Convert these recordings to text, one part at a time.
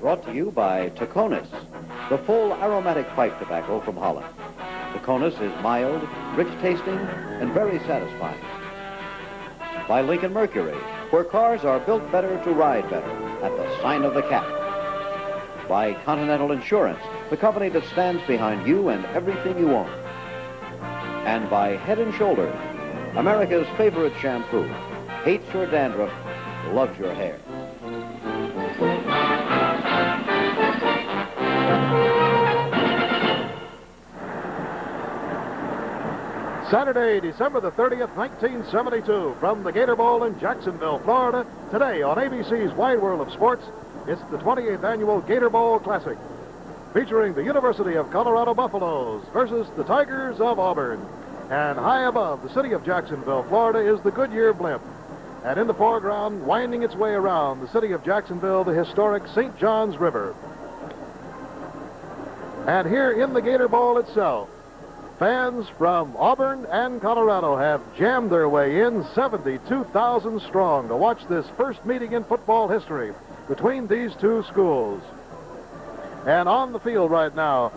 brought to you by Taconis, the full aromatic pipe tobacco from Holland. Taconis is mild, rich tasting, and very satisfying. By Lincoln Mercury, where cars are built better to ride better, at the sign of the cat. By Continental Insurance, the company that stands behind you and everything you own. And by Head & Shoulders, America's favorite shampoo. Hates your dandruff, loves your hair. Saturday, December the 30th, 1972, from the Gator Bowl in Jacksonville, Florida. Today on ABC's Wide World of Sports, it's the 28th annual Gator Bowl Classic, featuring the University of Colorado Buffaloes versus the Tigers of Auburn. And high above the city of Jacksonville, Florida, is the Goodyear blimp. And in the foreground, winding its way around the city of Jacksonville, the historic St. Johns River. And here in the Gator Bowl itself, fans from Auburn and Colorado have jammed their way in, 72,000 strong, to watch this first meeting in football history between these two schools. And on the field right now,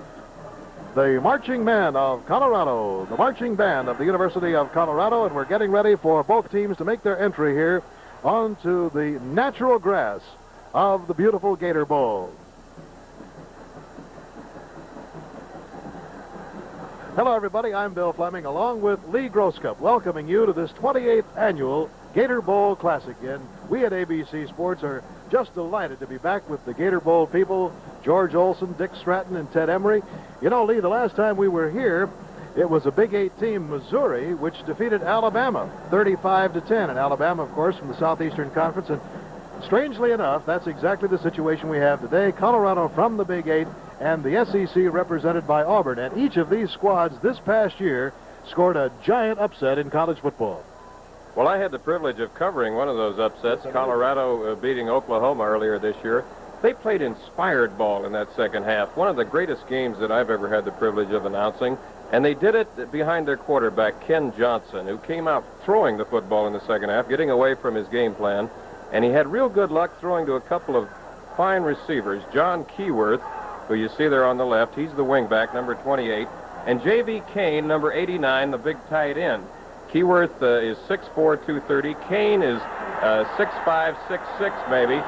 the marching men of Colorado, the marching band of the University of Colorado, and we're getting ready for both teams to make their entry here onto the natural grass of the beautiful Gator Bowl. Hello, everybody. I'm Bill Fleming, along with Lee Groscup, welcoming you to this 28th annual Gator Bowl Classic. And we at ABC Sports are just delighted to be back with the Gator Bowl people, George Olson, Dick Stratton, and Ted Emery. You know, Lee, the last time we were here, it was a Big 8 team, Missouri, which defeated Alabama 35-10. And Alabama, of course, from the Southeastern Conference. And strangely enough, that's exactly the situation we have today. Colorado from the Big 8 and the SEC represented by Auburn. And each of these squads this past year scored a giant upset in college football. Well, I had the privilege of covering one of those upsets, Colorado beating Oklahoma earlier this year. They played inspired ball in that second half, one of the greatest games that I've ever had the privilege of announcing. And they did it behind their quarterback, Ken Johnson, who came out throwing the football in the second half, getting away from his game plan. And he had real good luck throwing to a couple of fine receivers, John Keyworth, who you see there on the left. He's the wingback, number 28. And J.V. Kane, number 89, the big tight end. Keyworth is 6'4", 230. Kane is 6'5", 6'6", maybe,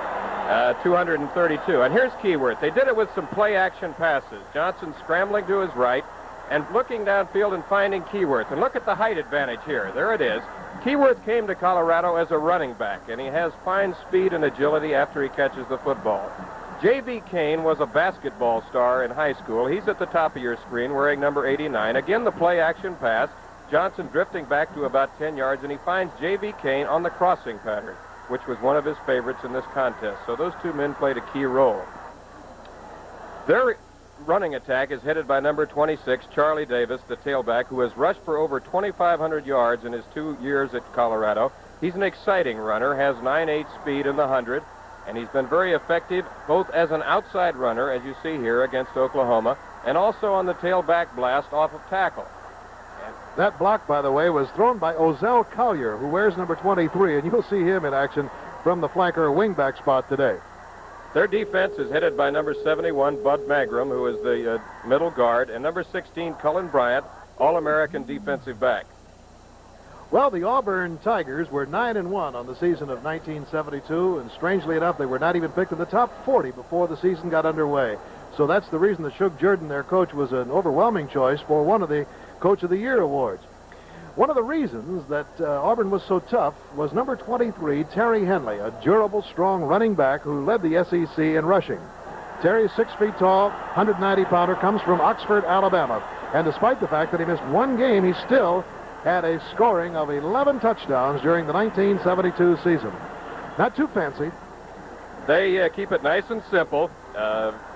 232. And here's Keyworth. They did it with some play-action passes. Johnson scrambling to his right and looking downfield and finding Keyworth. And look at the height advantage here. There it is. Keyworth came to Colorado as a running back, and he has fine speed and agility after he catches the football. J.V. Kane was a basketball star in high school. He's at the top of your screen wearing number 89. Again, the play-action pass. Johnson drifting back to about 10 yards, and he finds J.V. Kane on the crossing pattern, which was one of his favorites in this contest. So those two men played a key role. Their running attack is headed by number 26, Charlie Davis, the tailback, who has rushed for over 2,500 yards in his 2 years at Colorado. He's an exciting runner, has 9.8 speed in the 100, and he's been very effective both as an outside runner, as you see here, against Oklahoma, and also on the tailback blast off of tackle. That block, by the way, was thrown by Ozell Collier, who wears number 23, and you'll see him in action from the flanker wingback spot today. Their defense is headed by number 71, Bud Magram, who is the middle guard, and number 16, Cullen Bryant, All-American defensive back. Well, the Auburn Tigers were 9-1 on the season of 1972, and strangely enough, they were not even picked in the top 40 before the season got underway. So that's the reason that Shug Jordan, their coach, was an overwhelming choice for one of the Coach of the Year awards. One of the reasons that Auburn was so tough was number 23, Terry Henley, a durable, strong running back who led the SEC in rushing. Terry's 6 feet tall, 190-pounder, comes from Oxford, Alabama. And despite the fact that he missed one game, he still had a scoring of 11 touchdowns during the 1972 season. Not too fancy. They keep it nice and simple,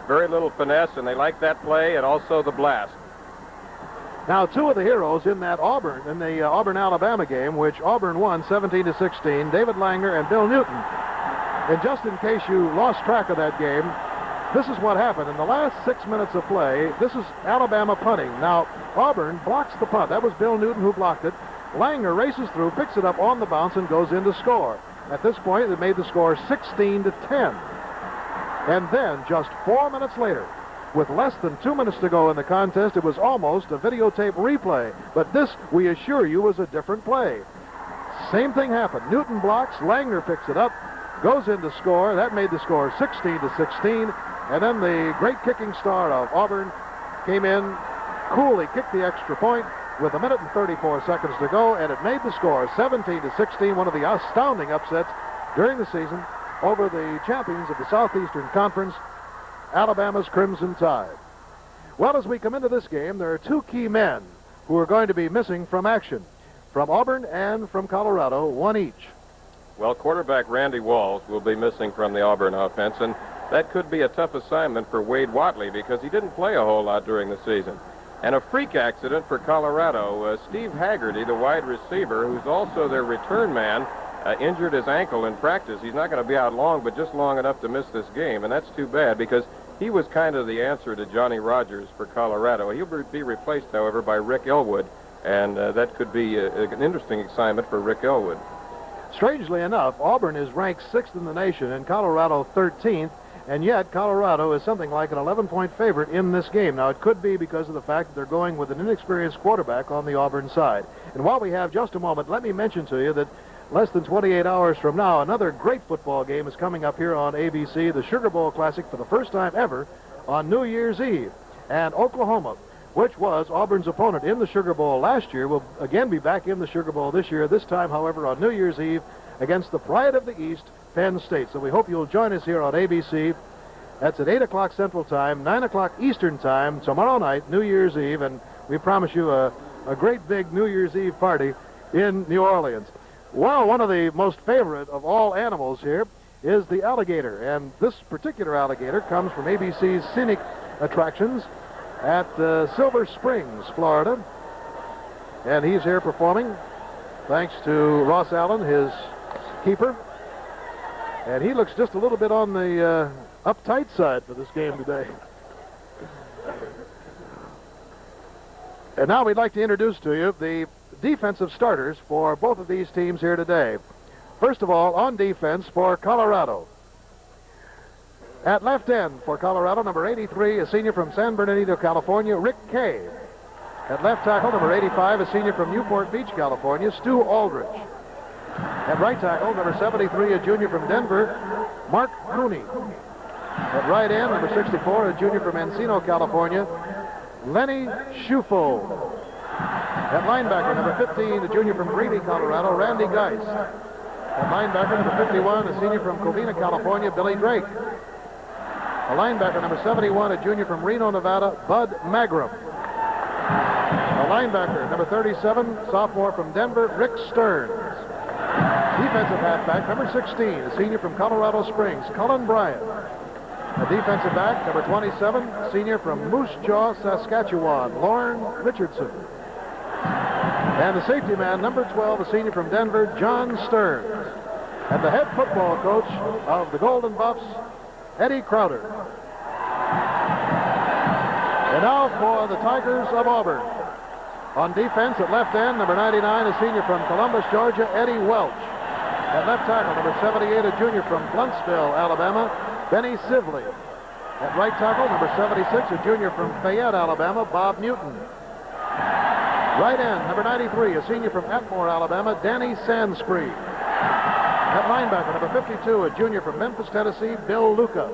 very little finesse, and they like that play and also the blast. Now, two of the heroes in the Auburn-Alabama game, which Auburn won 17-16, David Langer and Bill Newton. And just in case you lost track of that game, this is what happened. In the last 6 minutes of play, this is Alabama punting. Now, Auburn blocks the punt. That was Bill Newton who blocked it. Langer races through, picks it up on the bounce, and goes in to score. At this point, they made the score 16-10. And then, just 4 minutes later, with less than 2 minutes to go in the contest, it was almost a videotape replay. But this, we assure you, was a different play. Same thing happened. Newton blocks, Langner picks it up, goes in to score. That made the score 16-16. And then the great kicking star of Auburn came in, coolly kicked the extra point with 1 minute and 34 seconds to go, and it made the score 17-16, one of the astounding upsets during the season over the champions of the Southeastern Conference, Alabama's Crimson Tide. Well, as we come into this game, there are two key men who are going to be missing from action, from Auburn and from Colorado, one each. Well, quarterback Randy Walls will be missing from the Auburn offense, and that could be a tough assignment for Wade Watley because he didn't play a whole lot during the season. And a freak accident for Colorado. Steve Haggerty, the wide receiver, who's also their return man, injured his ankle in practice. He's not going to be out long, but just long enough to miss this game, and that's too bad because he was kind of the answer to Johnny Rogers for Colorado. He'll be replaced, however, by Rick Elwood, and that could be an interesting assignment for Rick Elwood. Strangely enough, Auburn is ranked 6th in the nation and Colorado 13th, and yet Colorado is something like an 11-point favorite in this game. Now, it could be because of the fact that they're going with an inexperienced quarterback on the Auburn side. And while we have just a moment, let me mention to you that less than 28 hours from now, another great football game is coming up here on ABC, the Sugar Bowl Classic, for the first time ever on New Year's Eve. And Oklahoma, which was Auburn's opponent in the Sugar Bowl last year, will again be back in the Sugar Bowl this year, this time, however, on New Year's Eve against the Pride of the East, Penn State. So we hope you'll join us here on ABC. That's at 8 o'clock Central Time, 9 o'clock Eastern Time, tomorrow night, New Year's Eve, and we promise you a great big New Year's Eve party in New Orleans. Well, one of the most favorite of all animals here is the alligator, and this particular alligator comes from ABC's Scenic Attractions at Silver Springs, Florida, and he's here performing thanks to Ross Allen, his keeper, and he looks just a little bit on the uptight side for this game today. And now we'd like to introduce to you the defensive starters for both of these teams here today. First of all, on defense for Colorado. At left end for Colorado, number 83, a senior from San Bernardino, California, Rick Kay. At left tackle, number 85, a senior from Newport Beach, California, Stu Aldrich. At right tackle, number 73, a junior from Denver, Mark Cooney. At right end, number 64, a junior from Encino, California, Lenny Schufo. At linebacker, number 15, a junior from Greeley, Colorado, Randy Geis. At linebacker, number 51, a senior from Covina, California, Billy Drake. A linebacker, number 71, a junior from Reno, Nevada, Bud Magram. A linebacker, number 37, sophomore from Denver, Rick Stearns. Defensive halfback, number 16, a senior from Colorado Springs, Cullen Bryant. A defensive back, number 27, senior from Moose Jaw, Saskatchewan, Lorne Richardson. And the safety man, number 12, a senior from Denver, John Stearns. And the head football coach of the Golden Buffs, Eddie Crowder. And now for the Tigers of Auburn. On defense at left end, number 99, a senior from Columbus, Georgia, Eddie Welch. At left tackle, number 78, a junior from Blunsville, Alabama, Benny Sibley. At right tackle, number 76, a junior from Fayette, Alabama, Bob Newton. Right end, number 93, a senior from Atmore, Alabama, Danny Sanspree. At linebacker, number 52, a junior from Memphis, Tennessee, Bill Luca.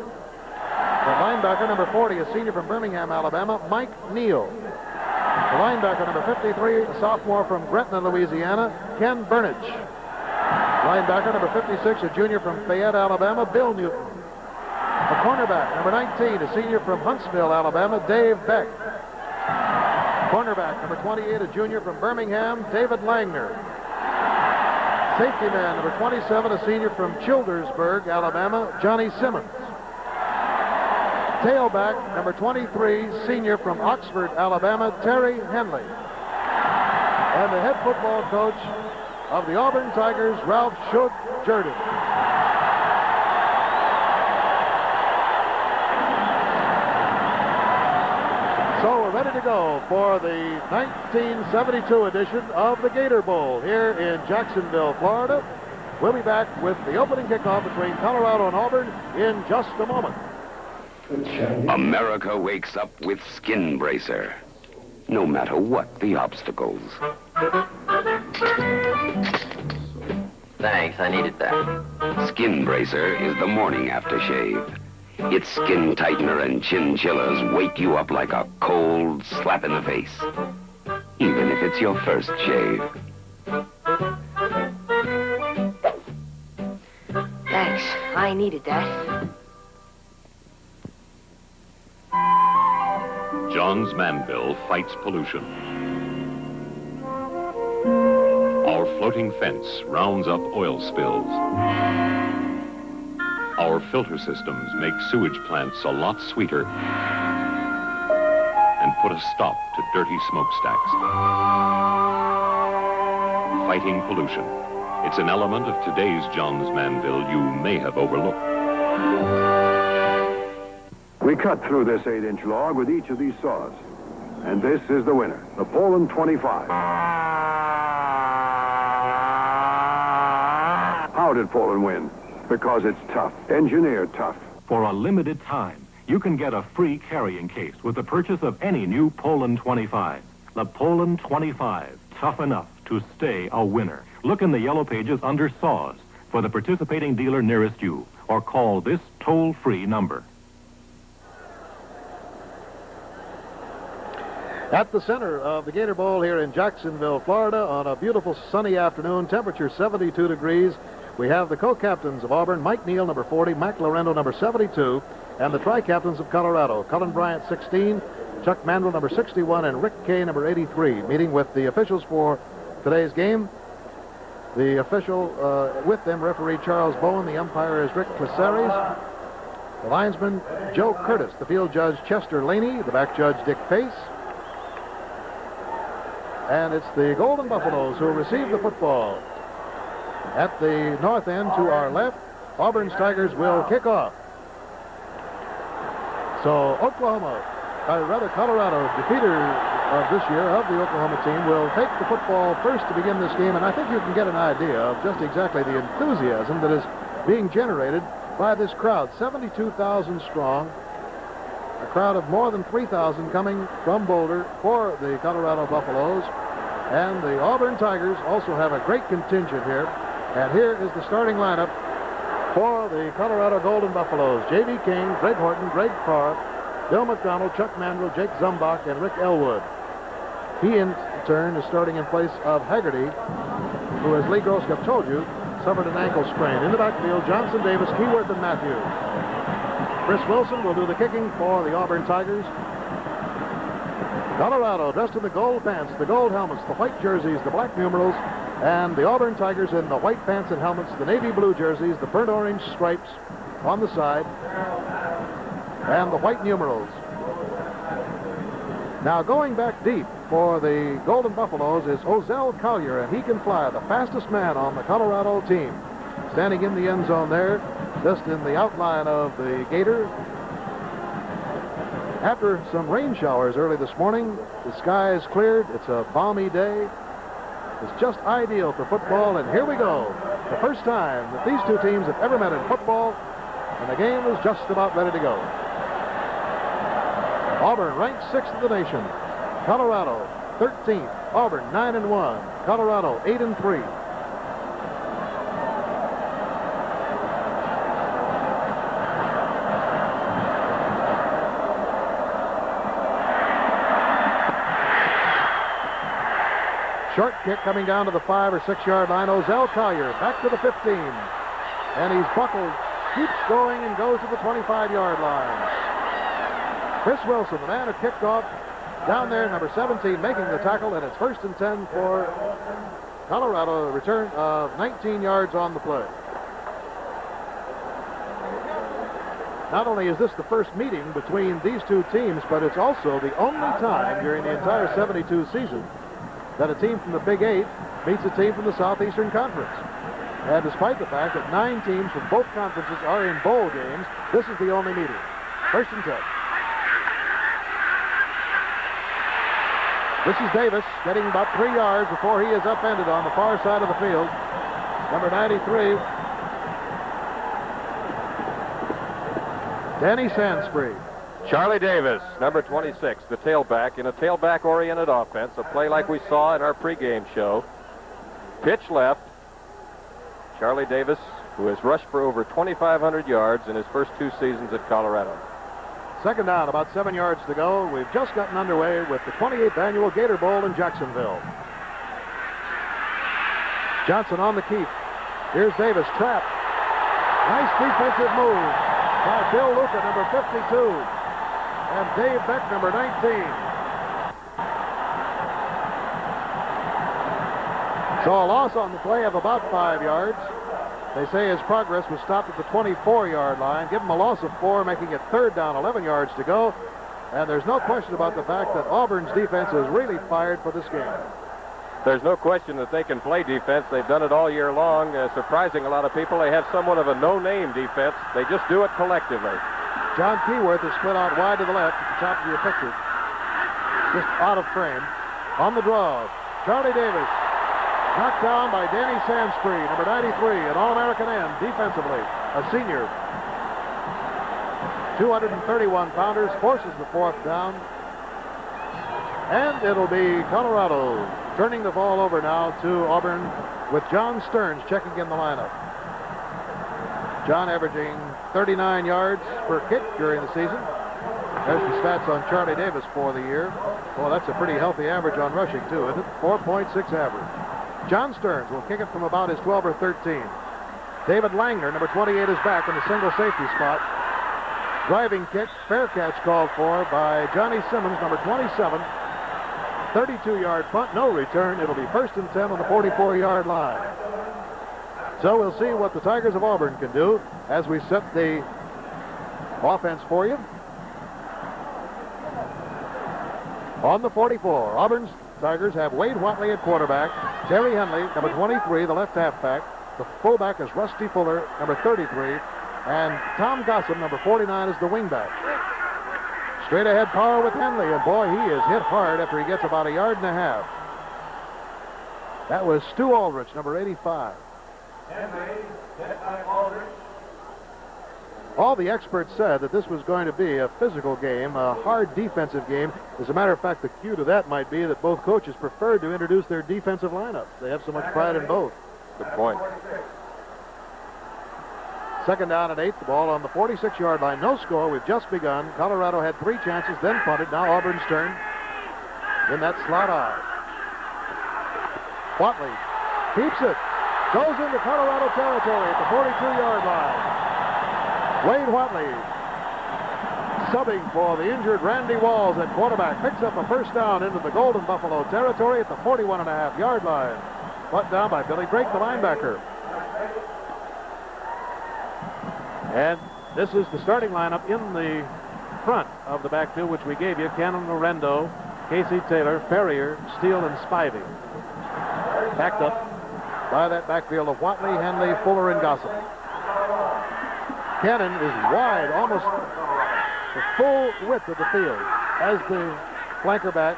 At linebacker, number 40, a senior from Birmingham, Alabama, Mike Neal. The linebacker, number 53, a sophomore from Gretna, Louisiana, Ken Burnich. Linebacker, number 56, a junior from Fayette, Alabama, Bill Newton. A cornerback, number 19, a senior from Huntsville, Alabama, Dave Beck. Cornerback, number 28, a junior from Birmingham, David Langner. Safety man, number 27, a senior from Childersburg, Alabama, Johnny Simmons. Tailback, number 23, senior from Oxford, Alabama, Terry Henley. And the head football coach of the Auburn Tigers, Ralph Shug Jordan. So we're ready to go for the 1972 edition of the Gator Bowl here in Jacksonville, Florida. We'll be back with the opening kickoff between Colorado and Auburn in just a moment. America wakes up with Skin Bracer, no matter what the obstacles. Thanks, I needed that. Skin Bracer is the morning aftershave. Its skin tightener and chin chillers wake you up like a cold slap in the face, even if it's your first shave. Thanks, I needed that. Johns Manville fights pollution. Our floating fence rounds up oil spills. Our filter systems make sewage plants a lot sweeter and put a stop to dirty smokestacks. Fighting pollution. It's an element of today's Johns Manville you may have overlooked. We cut through this 8-inch log with each of these saws. And this is the winner, the Poland 25. How did Poland win? Because it's tough, engineered tough. For a limited time, you can get a free carrying case with the purchase of any new Poland 25. The Poland 25, tough enough to stay a winner. Look in the yellow pages under saws for the participating dealer nearest you, or call this toll-free number. At the center of the Gator Bowl here in Jacksonville, Florida, on a beautiful sunny afternoon, temperature 72 degrees, we have the co-captains of Auburn, Mike Neal, number 40, Mac Lorendo, number 72, and the tri-captains of Colorado, Cullen Bryant, 16, Chuck Mandrell, number 61, and Rick Kay, number 83, meeting with the officials for today's game. The official with them, referee Charles Bowen. The umpire is Rick Caceres. The linesman, Joe Curtis. The field judge, Chester Laney. The back judge, Dick Pace. And it's the Golden Buffaloes who receive the football. At the north end to our left, Auburn's Tigers will kick off. So Colorado, defeater of this year of the Oklahoma team, will take the football first to begin this game, and I think you can get an idea of just exactly the enthusiasm that is being generated by this crowd. 72,000 strong, a crowd of more than 3,000 coming from Boulder for the Colorado Buffaloes, and the Auburn Tigers also have a great contingent here. And here is the starting lineup for the Colorado Golden Buffaloes. J.B. King, Greg Horton, Greg Carr, Bill McDonald, Chuck Mandrell, Jake Zumbach, and Rick Elwood. He, in turn, is starting in place of Haggerty, who, as Lee Grosskopf told you, suffered an ankle sprain. In the backfield, Johnson, Davis, Keyworth, and Matthews. Chris Wilson will do the kicking for the Auburn Tigers. Colorado dressed in the gold pants, the gold helmets, the white jerseys, the black numerals, and the Auburn Tigers in the white pants and helmets, the navy blue jerseys, the burnt orange stripes on the side, and the white numerals. Now going back deep for the Golden Buffaloes is Ozell Collier, and he can fly, the fastest man on the Colorado team. Standing in the end zone there, just in the outline of the Gator. After some rain showers early this morning, the sky is cleared. It's a balmy day. It's just ideal for football, and here we go. The first time that these two teams have ever met in football, and the game is just about ready to go. Auburn ranked 6th in the nation. Colorado 13th. Auburn 9-1. Colorado 8-3. Short kick coming down to the 5 or 6 yard line. Ozell Collier back to the 15. And he's buckled, keeps going, and goes to the 25-yard line. Chris Wilson, the man who kicked off down there, number 17, making the tackle, and it's 1st and 10 for Colorado. A return of 19 yards on the play. Not only is this the first meeting between these two teams, but it's also the only time during the entire 72 season that a team from the Big 8 meets a team from the Southeastern Conference. And despite the fact that 9 teams from both conferences are in bowl games, this is the only meeting. 1st and 10. This is Davis getting about 3 yards before he is upended on the far side of the field. Number 93. Danny Sansbury. Charlie Davis, number 26, the tailback, in a tailback-oriented offense, a play like we saw in our pregame show. Pitch left. Charlie Davis, who has rushed for over 2,500 yards in his first 2 seasons at Colorado. Second down, about 7 yards to go. We've just gotten underway with the 28th annual Gator Bowl in Jacksonville. Johnson on the keep. Here's Davis, trapped. Nice defensive move by Bill Luca, number 52. And Dave Beck, number 19. So a loss on the play of about 5 yards. They say his progress was stopped at the 24-yard line. Give him a loss of 4, making it third down, 11 yards to go. And there's no question about the fact that Auburn's defense is really fired for this game. There's no question that they can play defense. They've done it all year long, surprising a lot of people. They have somewhat of a no-name defense. They just do it collectively. John Keyworth is split out wide to the left at the top of your picture. Just out of frame. On the draw, Charlie Davis. Knocked down by Danny Sansbury, number 93, an All-American end defensively, a senior. 231-pounders, forces the 4th down. And it'll be Colorado turning the ball over now to Auburn with John Stearns checking in the lineup. John averaging 39 yards per kick during the season. There's the stats on Charlie Davis for the year. Well, that's a pretty healthy average on rushing, too, isn't it? 4.6 average. John Stearns will kick it from about his 12 or 13. David Langner, number 28, is back in the single safety spot. Driving kick, fair catch called for by Johnny Simmons, number 27. 32-yard punt, no return. It'll be 1st and 10 on the 44-yard line. So we'll see what the Tigers of Auburn can do as we set the offense for you. On the 44, Auburn's Tigers have Wade Watley at quarterback, Terry Henley, number 23, the left halfback. The fullback is Rusty Fuller, number 33, and Tom Gossam, number 49, is the wingback. Straight ahead power with Henley, and boy, he is hit hard after he gets about 1.5 yards. That was Stu Aldrich, number 85. All the experts said that this was going to be a physical game, a hard defensive game. As a matter of fact, the cue to that might be that both coaches preferred to introduce their defensive lineups. They have so much pride in both. Good point. Second down and 8, the ball on the 46-yard line. No score, we've just begun. Colorado had 3 chances, then punted. Now Auburn's turn. In that slot eye. Watley keeps it. Goes into Colorado territory at the 42-yard line. Wade Watley, subbing for the injured Randy Walls at quarterback, picks up a first down into the Golden Buffalo territory at the 41.5-yard line. Brought down by Billy Drake, the linebacker. And this is the starting lineup in the front of the backfield, which we gave you. Cannon Lorendo, Casey Taylor, Ferrier, Steele, and Spivey. Backed up by that backfield of Watley, Henley, Fuller, and Gossip. Cannon is wide, almost the full width of the field as the flanker back.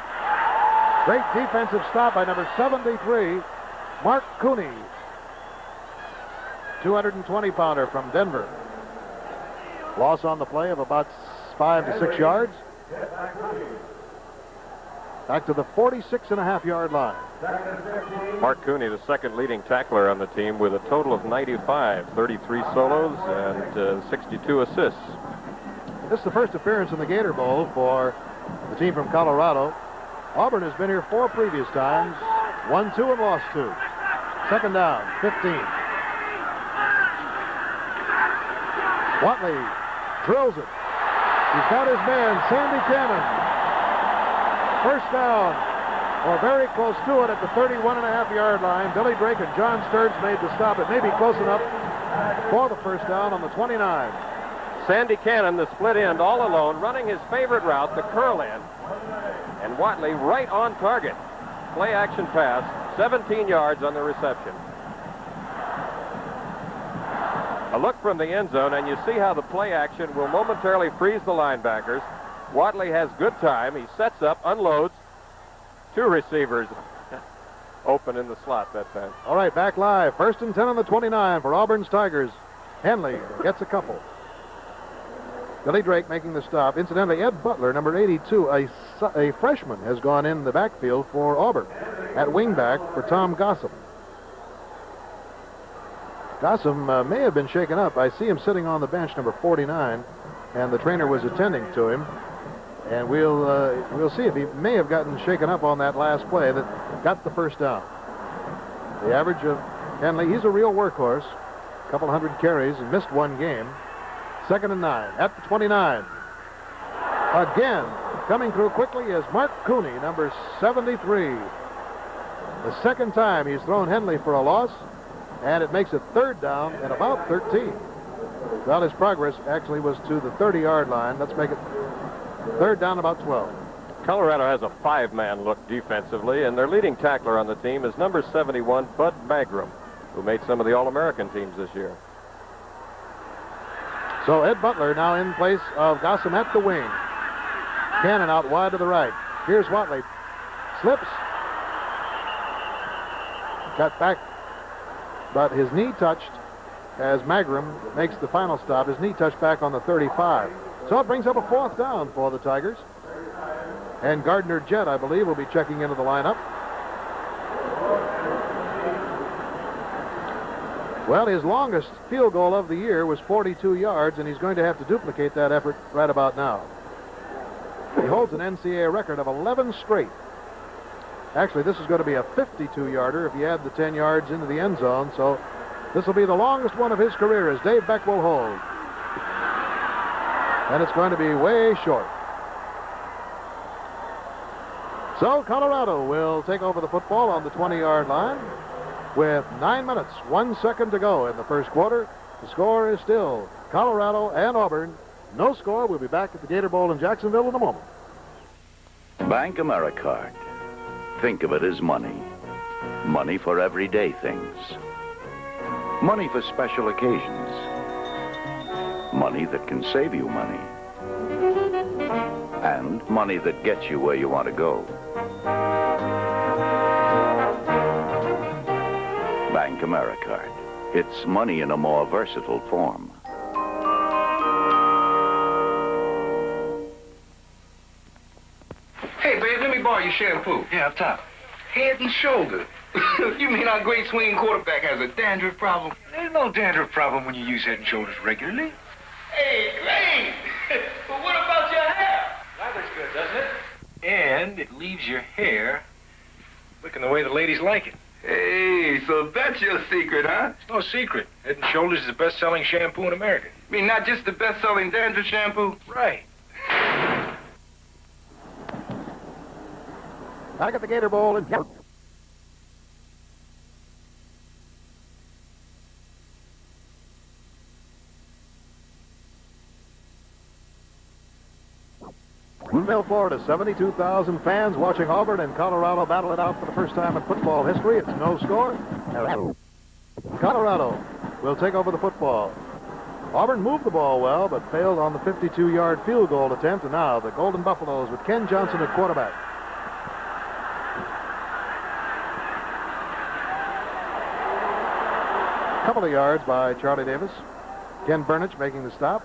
Great defensive stop by number 73, Mark Cooney. 220-pounder from Denver. Loss on the play of about 5 to 6 yards. Back to the 46.5-yard line. Mark Cooney, the second leading tackler on the team with a total of 95, 33 solos and 62 assists. This is the first appearance in the Gator Bowl for the team from Colorado. Auburn has been here 4 previous times, won 2 and lost 2. Second down, 15. Watley drills it. He's got his man, Sandy Cannon. First down, or very close to it at the 31.5-yard line. Billy Drake and John Stearns made the stop. It may be close enough for the first down on the 29. Sandy Cannon, the split end, all alone, running his favorite route, the curl in. And Watley right on target. Play action pass, 17 yards on the reception. A look from the end zone, and you see how the play action will momentarily freeze the linebackers. Watley has good time. He sets up, unloads. 2 receivers open in the slot that time. All right, back live. 1st and 10 on the 29 for Auburn's Tigers. Henley gets a couple. Billy Drake making the stop. Incidentally, Ed Butler, number 82, a freshman, has gone in the backfield for Auburn at wingback for Tom Gossam. Gossam may have been shaken up. I see him sitting on the bench, number 49, and the trainer was attending to him. And we'll see if he may have gotten shaken up on that last play that got the first down. The average of Henley, he's a real workhorse. A couple hundred carries and missed one game. 2nd and 9 at the 29. Again, coming through quickly is Mark Cooney, number 73. The second time he's thrown Henley for a loss, and it makes it 3rd down and about 13. Well, his progress actually was to the 30-yard line. Let's make it 3rd down, about 12. Colorado has a 5-man look defensively, and their leading tackler on the team is number 71, Bud Magram, who made some of the All-American teams this year. So Ed Butler now in place of Gossam at the wing. Cannon out wide to the right. Here's Watley. Slips. Got back, but his knee touched as Magram makes the final stop. His knee touched back on the 35. So it brings up a 4th down for the Tigers. And Gardner Jett, I believe, will be checking into the lineup. Well, his longest field goal of the year was 42 yards, and he's going to have to duplicate that effort right about now. He holds an NCAA record of 11 straight. Actually, this is going to be a 52-yarder if you add the 10 yards into the end zone, so this will be the longest one of his career as Dave Beck will hold. And it's going to be way short. So Colorado will take over the football on the 20-yard line with 9 minutes, 1 second to go in the first quarter. The score is still Colorado and Auburn. No score. We'll be back at the Gator Bowl in Jacksonville in a moment. Bank AmeriCard. Think of it as money. Money for everyday things. Money for special occasions. Money that can save you money. And money that gets you where you want to go. Bank AmeriCard. It's money in a more versatile form. Hey, babe, let me borrow your shampoo. Yeah, up top. Head and shoulder. You mean our great swinging quarterback has a dandruff problem? There's no dandruff problem when you use Head and Shoulders regularly. Hey, great! But what about your hair? That looks good, doesn't it? And it leaves your hair looking the way the ladies like it. Hey, so that's your secret, huh? It's no secret. Head and Shoulders is the best-selling shampoo in America. I mean, not just the best-selling dandruff shampoo? Right. Back at the Gator Bowl in Jacksonville, Florida. 72,000 fans watching Auburn and Colorado battle it out for the first time in football history. It's no score. Colorado will take over the football. Auburn moved the ball well, but failed on the 52-yard field goal attempt. And now the Golden Buffaloes with Ken Johnson at quarterback. Couple of yards by Charlie Davis. Ken Burnich making the stop.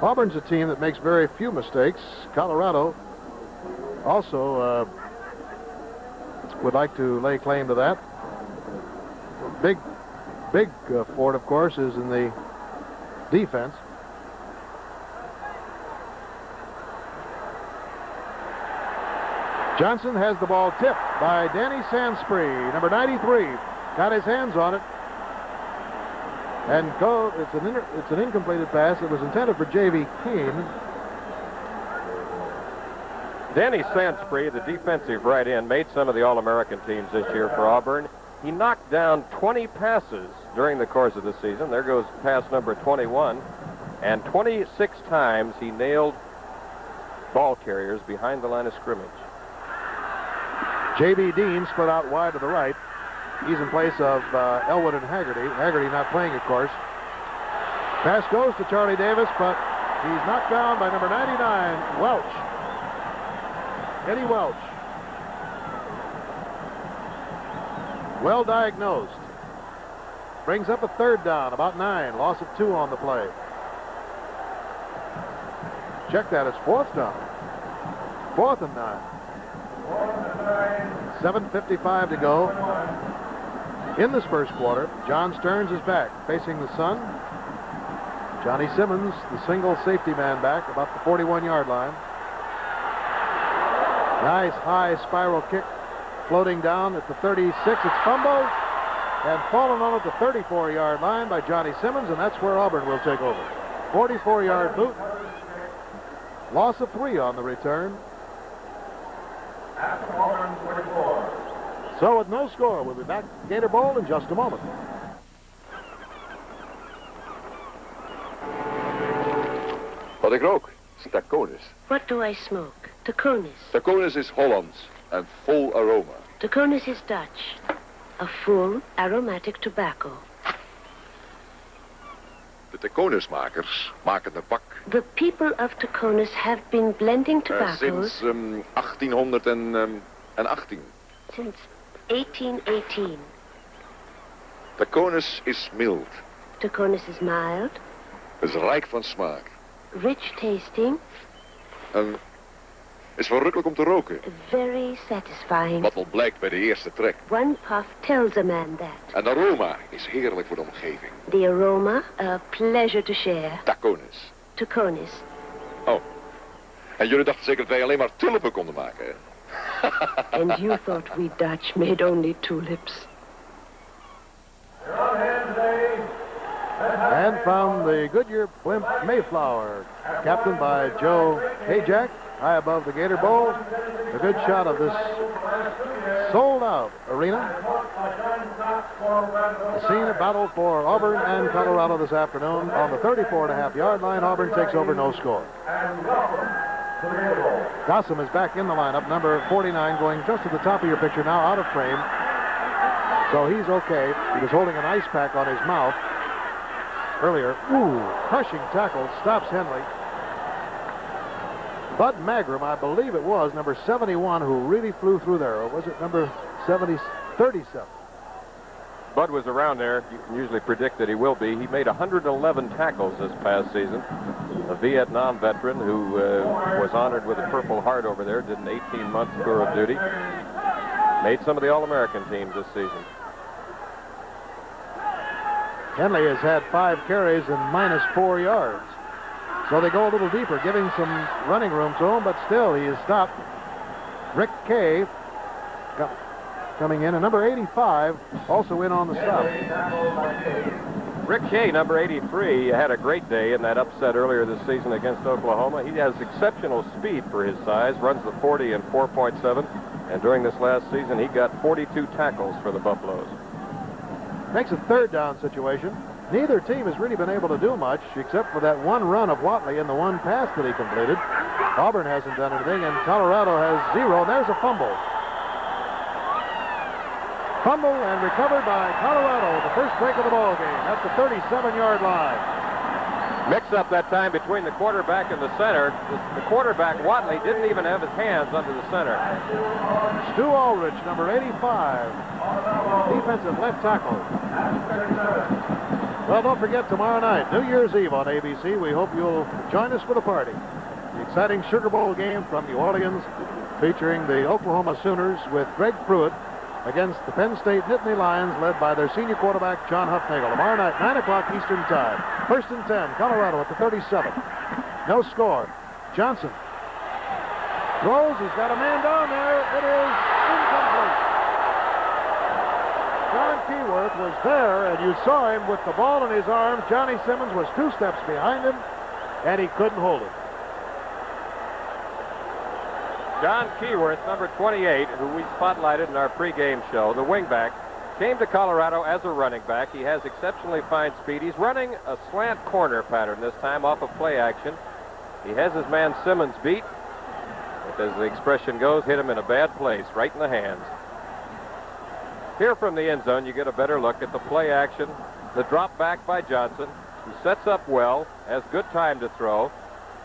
Auburn's a team that makes very few mistakes. Colorado also would like to lay claim to that. Big Ford, of course, is in the defense. Johnson has the ball tipped by Danny Sanspree, number 93. Got his hands on it. And it's an incompleted pass. It was intended for J.V. Kane. Danny Sanspree, the defensive right end, made some of the All-American teams this year for Auburn. He knocked down 20 passes during the course of the season. There goes pass number 21. And 26 times he nailed ball carriers behind the line of scrimmage. J.B. Dean split out wide to the right. He's in place of Elwood and Haggerty. Haggerty not playing, of course. Pass goes to Charlie Davis, but he's knocked down by number 99, Welch. Eddie Welch. Well diagnosed. Brings up a third down, about 9. Loss of 2 on the play. Check that, it's 4th down. 4th and 9. 7:55 to go in this first quarter. John Stearns is back, facing the sun. Johnny Simmons, the single safety man, back about the 41-yard line. Nice high spiral kick floating down at the 36. It's fumbled and fallen on at the 34-yard line by Johnny Simmons, and that's where Auburn will take over. 44-yard boot. Loss of 3 on the return. So with no score, we'll be back at Gator Bowl in just a moment. Wat ik rook, is taconis. What do I smoke? Taconis. Taconis is Hollands en vol aroma. Taconis is Dutch. A full aromatic tobacco. De taconismakers maken de bak The people of Taconis have been blending tobaccos sinds 1818. since 1818. Taconis is mild, Taconis is mild, is rijk van smaak rich tasting, en is verrukkelijk om te roken. very satisfying. Wat wel blijkt bij de eerste trek. One puff tells a man that. En de aroma is heerlijk voor de omgeving. The aroma, a pleasure to share. Taconis. Taconis. Oh. En jullie dachten zeker dat wij alleen maar tulpen konden maken, hè? And you thought we Dutch made only tulips. And from the Goodyear blimp Mayflower, captained by Joe Hayjack, high above the Gator Bowl, a good shot of this sold-out arena. The scene of battle for Auburn and Colorado this afternoon. On the 34.5-yard line, Auburn takes over, no score. Gossam is back in the lineup, number 49, going just to the top of your picture now, out of frame. So he's okay. He was holding an ice pack on his mouth earlier. Ooh, crushing tackle, stops Henley. Bud Magram, I believe it was, number 71, who really flew through there. Or was it number 37? Bud was around there. You can usually predict that he will be. He made 111 tackles this past season. A Vietnam veteran who was honored with a Purple Heart over there, did an 18-month tour of duty. Made some of the All-American teams this season. Henley has had 5 carries and -4 yards. So they go a little deeper, giving some running room to him, but still he is stopped. Rick Kay coming in, and number 85 also in on the stop. Rick Kay, number 83, had a great day in that upset earlier this season against Oklahoma. He has exceptional speed for his size, runs the 40 in 4.7, and during this last season he got 42 tackles for the Buffaloes. Makes a third down situation. Neither team has really been able to do much except for that one run of Watley and the one pass that he completed. Auburn hasn't done anything, and Colorado has 0. And there's a fumble. Fumble and recovered by Colorado, the first break of the ball game at the 37-yard line. Mix-up that time between the quarterback and the center. The quarterback, Watley, didn't even have his hands under the center. Stu Ulrich, number 85, defensive left tackle. Well, don't forget tomorrow night, New Year's Eve on ABC. We hope you'll join us for the party. The exciting Sugar Bowl game from New Orleans, featuring the Oklahoma Sooners with Greg Pruitt against the Penn State Nittany Lions, led by their senior quarterback, John Huffnagel. Tomorrow night, 9 o'clock Eastern Time. 1st and 10, Colorado at the 37. No score. Johnson throws. He's got a man down there. It is incomplete. John Keyworth was there, and you saw him with the ball in his arms. Johnny Simmons was 2 steps behind him, and he couldn't hold it. John Keyworth, number 28, who we spotlighted in our pregame show, the wingback, came to Colorado as a running back. He has exceptionally fine speed. He's running a slant corner pattern this time off of play action. He has his man Simmons beat, but as the expression goes, hit him in a bad place, right in the hands. Here from the end zone, you get a better look at the play action, the drop back by Johnson, who sets up well, has good time to throw.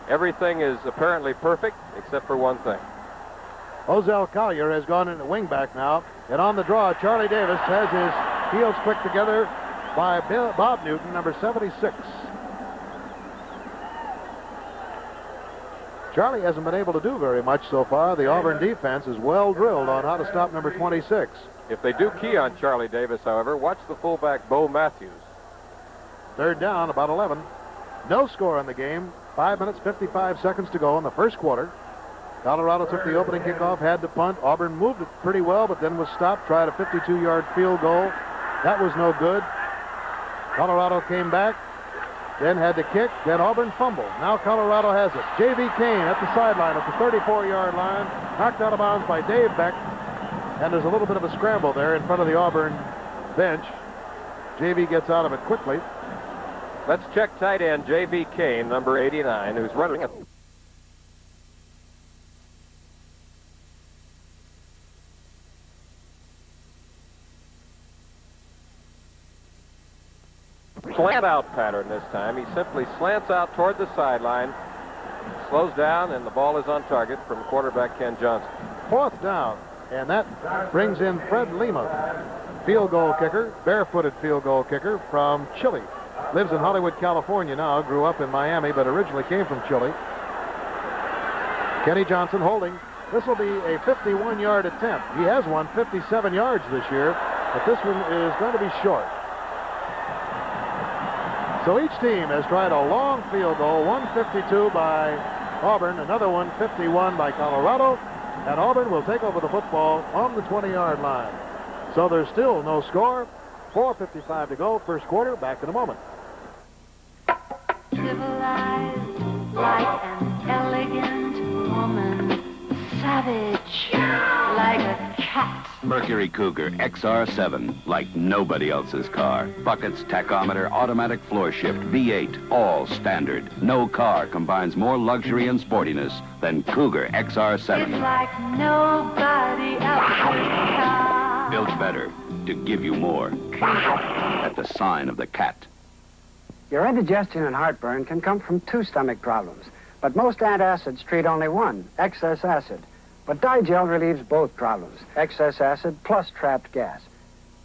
Everything is apparently perfect, except for one thing. Ozell Collier has gone into wingback now. And on the draw, Charlie Davis has his heels quick together by Bob Newton, number 76. Charlie hasn't been able to do very much so far. The Auburn defense is well drilled on how to stop number 26. If they do key on Charlie Davis, however, watch the fullback Bo Matthews. Third down, about 11. No score in the game. 5 minutes, 55 seconds to go in the first quarter. Colorado took the opening kickoff, had to punt. Auburn moved it pretty well, but then was stopped, tried a 52-yard field goal. That was no good. Colorado came back, then had to kick, then Auburn fumbled. Now Colorado has it. J.V. Kane at the sideline at the 34-yard line, knocked out of bounds by Dave Beck, and there's a little bit of a scramble there in front of the Auburn bench. J.V. gets out of it quickly. Let's check tight end J.V. Kane, number 89, who's running it. Slant out pattern this time. He simply slants out toward the sideline, slows down, and the ball is on target from quarterback Ken Johnson. Fourth down, and that brings in Fred Lima, field goal kicker, barefooted field goal kicker from Chile. Lives in Hollywood, California now, grew up in Miami, but originally came from Chile. Kenny Johnson holding. This will be a 51-yard attempt. He has won 57 yards this year, but this one is going to be short. So each team has tried a long field goal, 152 by Auburn, another 151 by Colorado, and Auburn will take over the football on the 20-yard line. So there's still no score. 4:55 to go, first quarter. Back in a moment. Civilized like an elegant woman, savage like a cat. Mercury Cougar XR7, like nobody else's car. Buckets, tachometer, automatic floor shift, V8, all standard. No car combines more luxury and sportiness than Cougar XR7. It's like nobody else's car. Built better to give you more. At the sign of the cat. Your indigestion and heartburn can come from 2 stomach problems, but most antacids treat only one, excess acid. But Digel relieves both problems, excess acid plus trapped gas.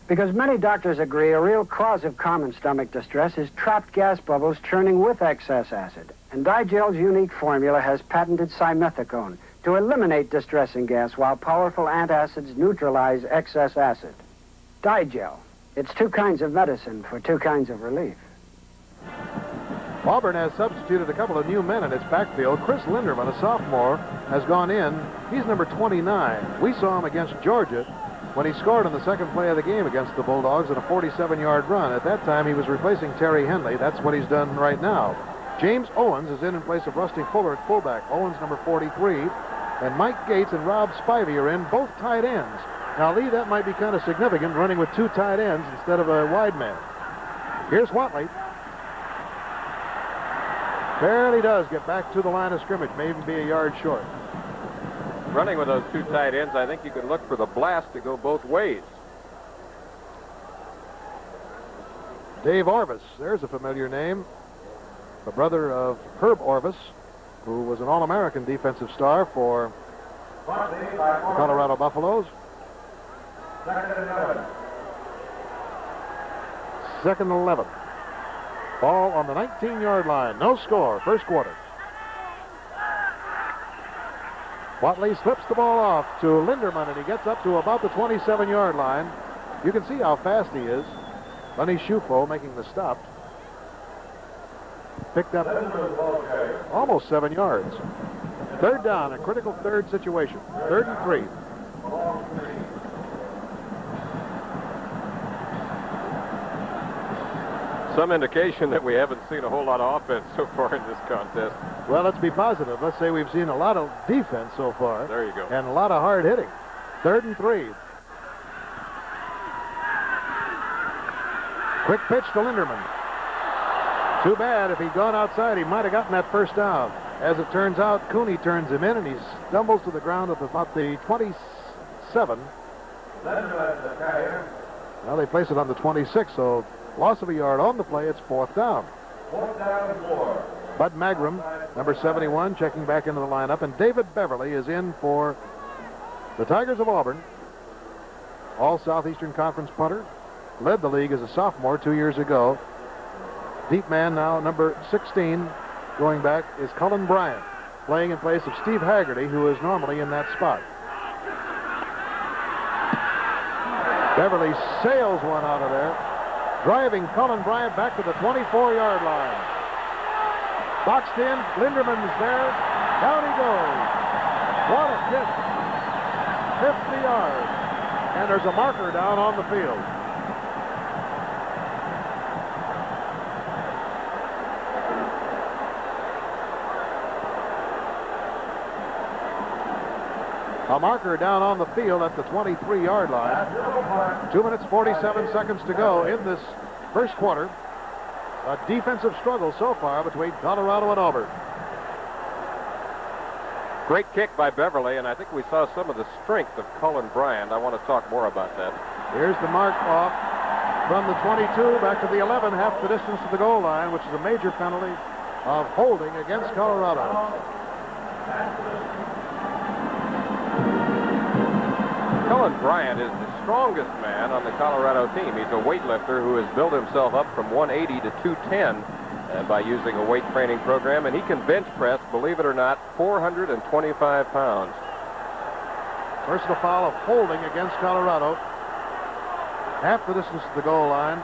Because many doctors agree a real cause of common stomach distress is trapped gas bubbles churning with excess acid. And Digel's unique formula has patented simethicone to eliminate distressing gas while powerful antacids neutralize excess acid. Digel. It's 2 kinds of medicine for 2 kinds of relief. Auburn has substituted a couple of new men in its backfield. Chris Linderman, a sophomore, has gone in. He's number 29. We saw him against Georgia when he scored on the second play of the game against the Bulldogs in a 47-yard run. At that time, he was replacing Terry Henley. That's what he's done right now. James Owens is in place of Rusty Fuller at fullback. Owens, number 43. And Mike Gates and Rob Spivey are in, both tight ends. Now, Lee, that might be kind of significant, running with 2 tight ends instead of a wide man. Here's Watley. Barely does get back to the line of scrimmage, may even be a yard short. Running with those 2 tight ends, I think you can look for the blast to go both ways. Dave Orvis, there's a familiar name. The brother of Herb Orvis, who was an All-American defensive star for the Colorado Buffaloes. Second and 11. Ball on the 19-yard line. No score. First quarter. Watley slips the ball off to Linderman, and he gets up to about the 27-yard line. You can see how fast he is. Lenny Schufo making the stop. Picked up almost 7 yards. Third down, a critical third situation. 3rd and 3. Some indication that we haven't seen a whole lot of offense so far in this contest. Well, let's be positive. Let's say we've seen a lot of defense so far. There you go. And a lot of hard hitting. 3rd and 3. Quick pitch to Linderman. Too bad. If he'd gone outside, he might have gotten that first down. As it turns out, Cooney turns him in, and he stumbles to the ground at about the 27. Well, they place it on the 26, so loss of a yard on the play. It's 4th down. 4th down and 4. Bud Magram, number 71, checking back into the lineup, and David Beverly is in for The Tigers of Auburn, all Southeastern Conference punter, led the league as a sophomore 2 years ago. Deep man now, number 16, going back, is Cullen Bryant, playing in place of Steve Haggerty, who is normally in that spot. Beverly sails one out of there, driving Cullen Bryant back to the 24-yard line. Boxed in, Linderman's there, down he goes. What a hit. 50 yards, and there's a marker down on the field. A marker down on the field at the 23-yard line. 2 minutes, 47 seconds to go in this first quarter. A defensive struggle so far between Colorado and Auburn. Great kick by Beverly, and I think we saw some of the strength of Cullen Bryant. I want to talk more about that. Here's the mark off from the 22 back to the 11, half the distance to the goal line, which is a major penalty of holding against Colorado. Cullen Bryant is the strongest man on the Colorado team. He's a weightlifter who has built himself up from 180 to 210 by using a weight training program, and he can bench press, believe it or not, 425 pounds. Personal foul of holding against Colorado. Half the distance to the goal line.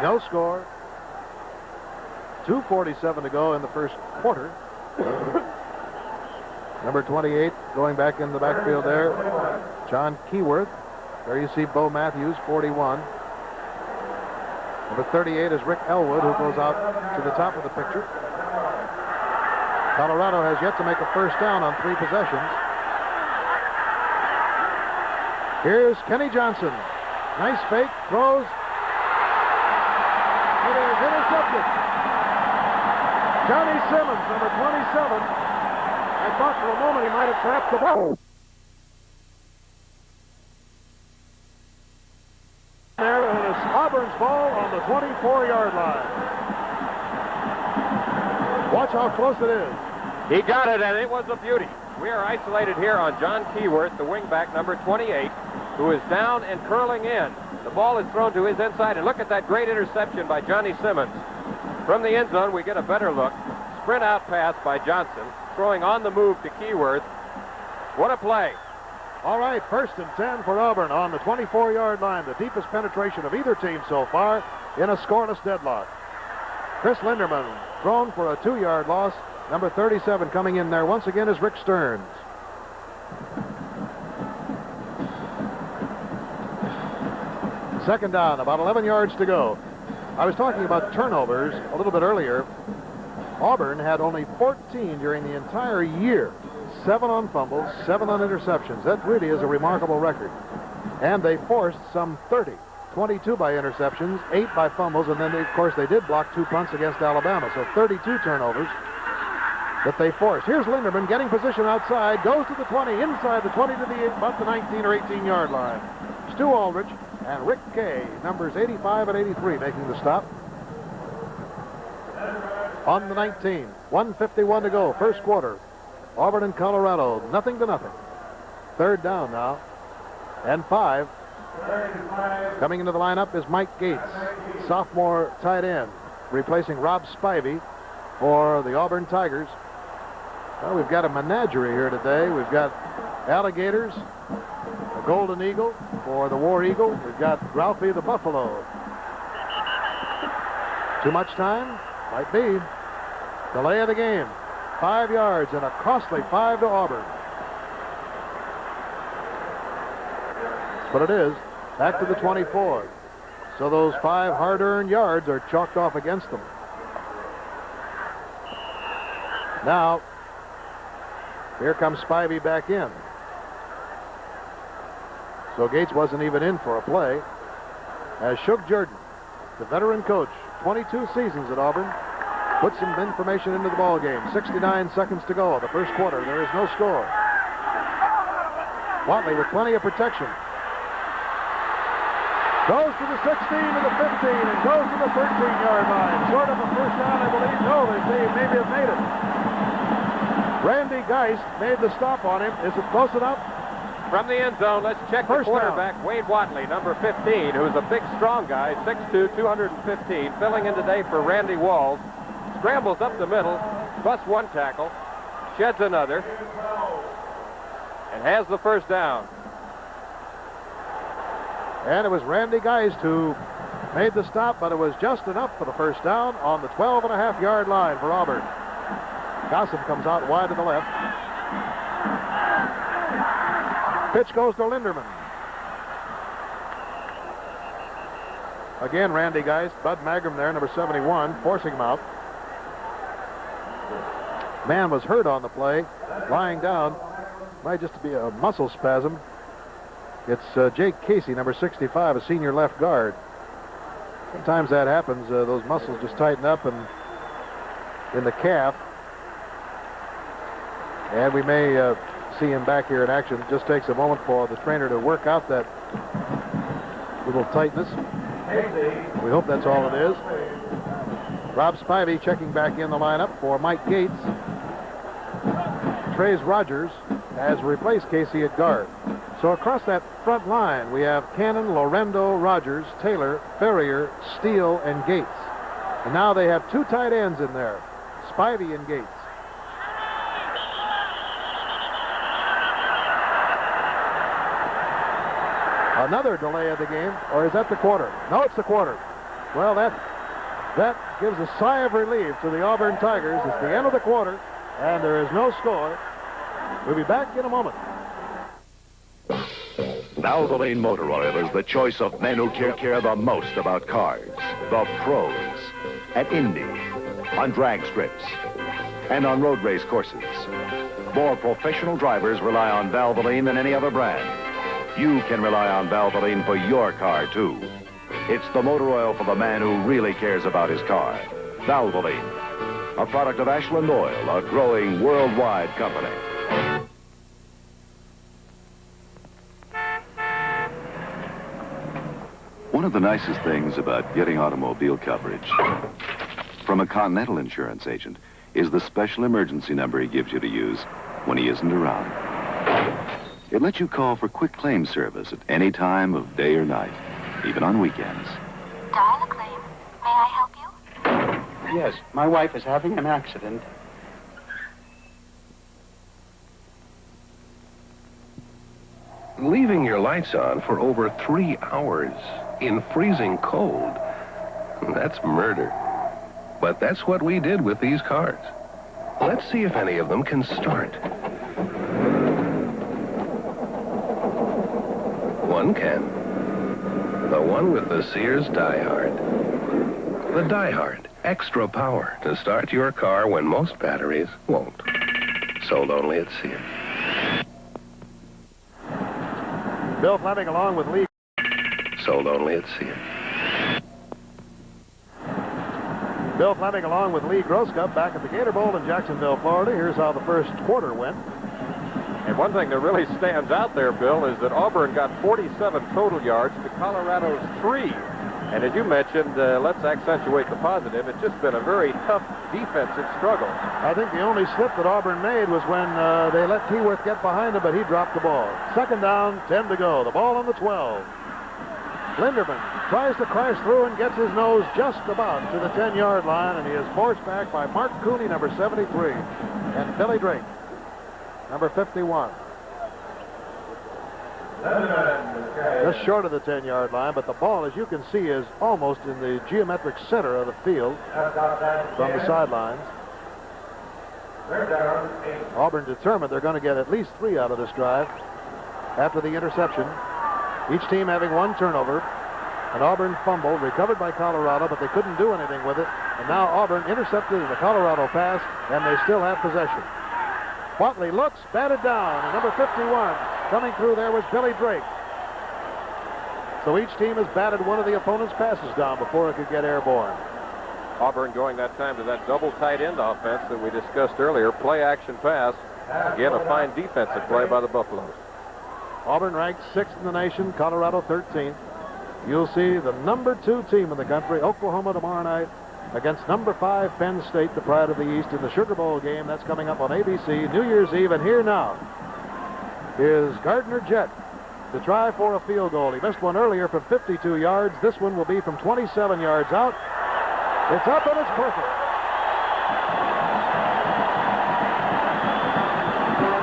No score. 2:47 to go in the first quarter. Number 28 going back in the backfield there, John Keyworth. There you see Bo Matthews, 41. Number 38 is Rick Elwood, who goes out to the top of the picture. Colorado has yet to make a first down on 3 possessions. Here's Kenny Johnson. Nice fake, throws. It is intercepted. Johnny Simmons, number 27. I thought for a moment he might have trapped the ball. There, and it's Auburn's ball on the 24-yard line. Watch how close it is. He got it, and it was a beauty. We are isolated here on John Keyworth, the wingback, number 28, who is down and curling in. The ball is thrown to his inside, and look at that great interception by Johnny Simmons. From the end zone, we get a better look. Sprint out pass by Johnson, throwing on the move to Keyworth. What a play. All right, 1st and 10 for Auburn on the 24-yard line, the deepest penetration of either team so far in a scoreless deadlock. Chris Linderman thrown for a 2-yard loss. Number 37 coming in there once again is Rick Stearns. Second down, about 11 yards to go. I was talking about turnovers a little bit earlier. Auburn had only 14 during the entire year. 7 on fumbles, 7 on interceptions. That really is a remarkable record. And they forced some 30. 22 by interceptions, 8 by fumbles, and then, of course, they did block 2 punts against Alabama. So 32 turnovers that they forced. Here's Linderman getting position outside, goes to the 20, inside the 20 to the about the 19 or 18-yard line. Stu Aldrich and Rick Kay, numbers 85 and 83, making the stop. On the 19, 1:51 to go, first quarter. Auburn and Colorado, nothing to nothing. Third down now, and 5. Coming into the lineup is Mike Gates, sophomore tight end, replacing Rob Spivey for the Auburn Tigers. Well, we've got a menagerie here today. We've got alligators, a golden eagle for the War Eagle. We've got Ralphie the Buffalo. Too much time? Might be. Delay of the game. 5 yards and a costly 5 to Auburn. That's what it is. Back to the 24. So those 5 hard-earned yards are chalked off against them. Now, here comes Spivey back in. So Gates wasn't even in for a play. As Shug Jordan, the veteran coach, 22 seasons at Auburn, puts some information into the ball game. 69 seconds to go. The first quarter. There is no score. Watley with plenty of protection. Goes to the 16 to the 15 and goes to the 13-yard line. Short of a first down, I believe. No, they say maybe have made it. Randy Geist made the stop on him. Is it close enough? From the end zone, let's check the quarterback, Wade Watley, number 15, who's a big, strong guy, 6'2", 215, filling in today for Randy Walls. Scrambles up the middle, busts one tackle, sheds another, and has the first down. And it was Randy Geist who made the stop, but it was just enough for the first down on the 12.5-yard line for Auburn. Gossett comes out wide to the left. Pitch goes to Linderman. Again, Randy Geist, Bud Magram there, number 71, forcing him out. Man was hurt on the play, lying down. Might just be a muscle spasm. It's Jake Casey, number 65, a senior left guard. Sometimes that happens. Those muscles just tighten up and in the calf. And we may see him back here in action. It just takes a moment for the trainer to work out that little tightness. We hope that's all it is. Rob Spivey checking back in the lineup for Mike Gates. Trace Rogers has replaced Casey at guard. So across that front line, we have Cannon, Lorendo, Rogers, Taylor, Ferrier, Steele, and Gates. And now they have two tight ends in there, Spivey and Gates. Another delay of the game, or is that the quarter? No, it's the quarter. Well, that gives a sigh of relief to the Auburn Tigers. It's the end of the quarter, and there is no score. We'll be back in a moment. Valvoline Motor Oil is the choice of men who care the most about cars. The pros. At Indy, on drag strips, and on road race courses. More professional drivers rely on Valvoline than any other brand. You can rely on Valvoline for your car, too. It's the motor oil for the man who really cares about his car. Valvoline, a product of Ashland Oil, a growing worldwide company. One of the nicest things about getting automobile coverage from a Continental insurance agent is the special emergency number he gives you to use when he isn't around. It lets you call for quick claim service at any time of day or night, even on weekends. Dial a claim. May I help you? Yes, my wife is having an accident. Leaving your lights on for over 3 hours in freezing cold, that's murder. But that's what we did with these cars. Let's see if any of them can start. One can. The one with the Sears Die-Hard. The Die-Hard, extra power to start your car when most batteries won't. Sold only at Sears. Bill Fleming along with Lee. Sold only at Sears. Bill Fleming along with Lee Groscup back at the Gator Bowl in Jacksonville, Florida. Here's how the first quarter went. And one thing that really stands out there, Bill, is that Auburn got 47 total yards to Colorado's 3. And as you mentioned, let's accentuate the positive. It's just been a very tough defensive struggle. I think the only slip that Auburn made was when they let Keyworth get behind him, but he dropped the ball. Second down, 10 to go. The ball on the 12. Linderman tries to crash through and gets his nose just about to the 10-yard line, and he is forced back by Mark Cooney, number 73, and Billy Drake, number 51. Just short of the 10-yard line, but the ball, as you can see, is almost in the geometric center of the field from the sidelines. Auburn determined they're going to get at least 3 out of this drive after the interception. Each team having one turnover. An Auburn fumble recovered by Colorado, but they couldn't do anything with it. And now Auburn intercepted in the Colorado pass, and they still have possession. Watley looks, batted down, and number 51 coming through there was Billy Drake. So each team has batted one of the opponent's passes down before it could get airborne. Auburn going that time to that double tight end offense that we discussed earlier. Play action pass. Again, a fine defensive play by the Buffaloes. Auburn ranked 6th in the nation, Colorado 13th. You'll see the number 2 team in the country, Oklahoma, tomorrow night against number 5 Penn State, the pride of the East, in the Sugar Bowl game. That's coming up on ABC New Year's Eve. And here now is Gardner Jett to try for a field goal. He missed one earlier from 52 yards. This one will be from 27 yards out. It's up and it's perfect.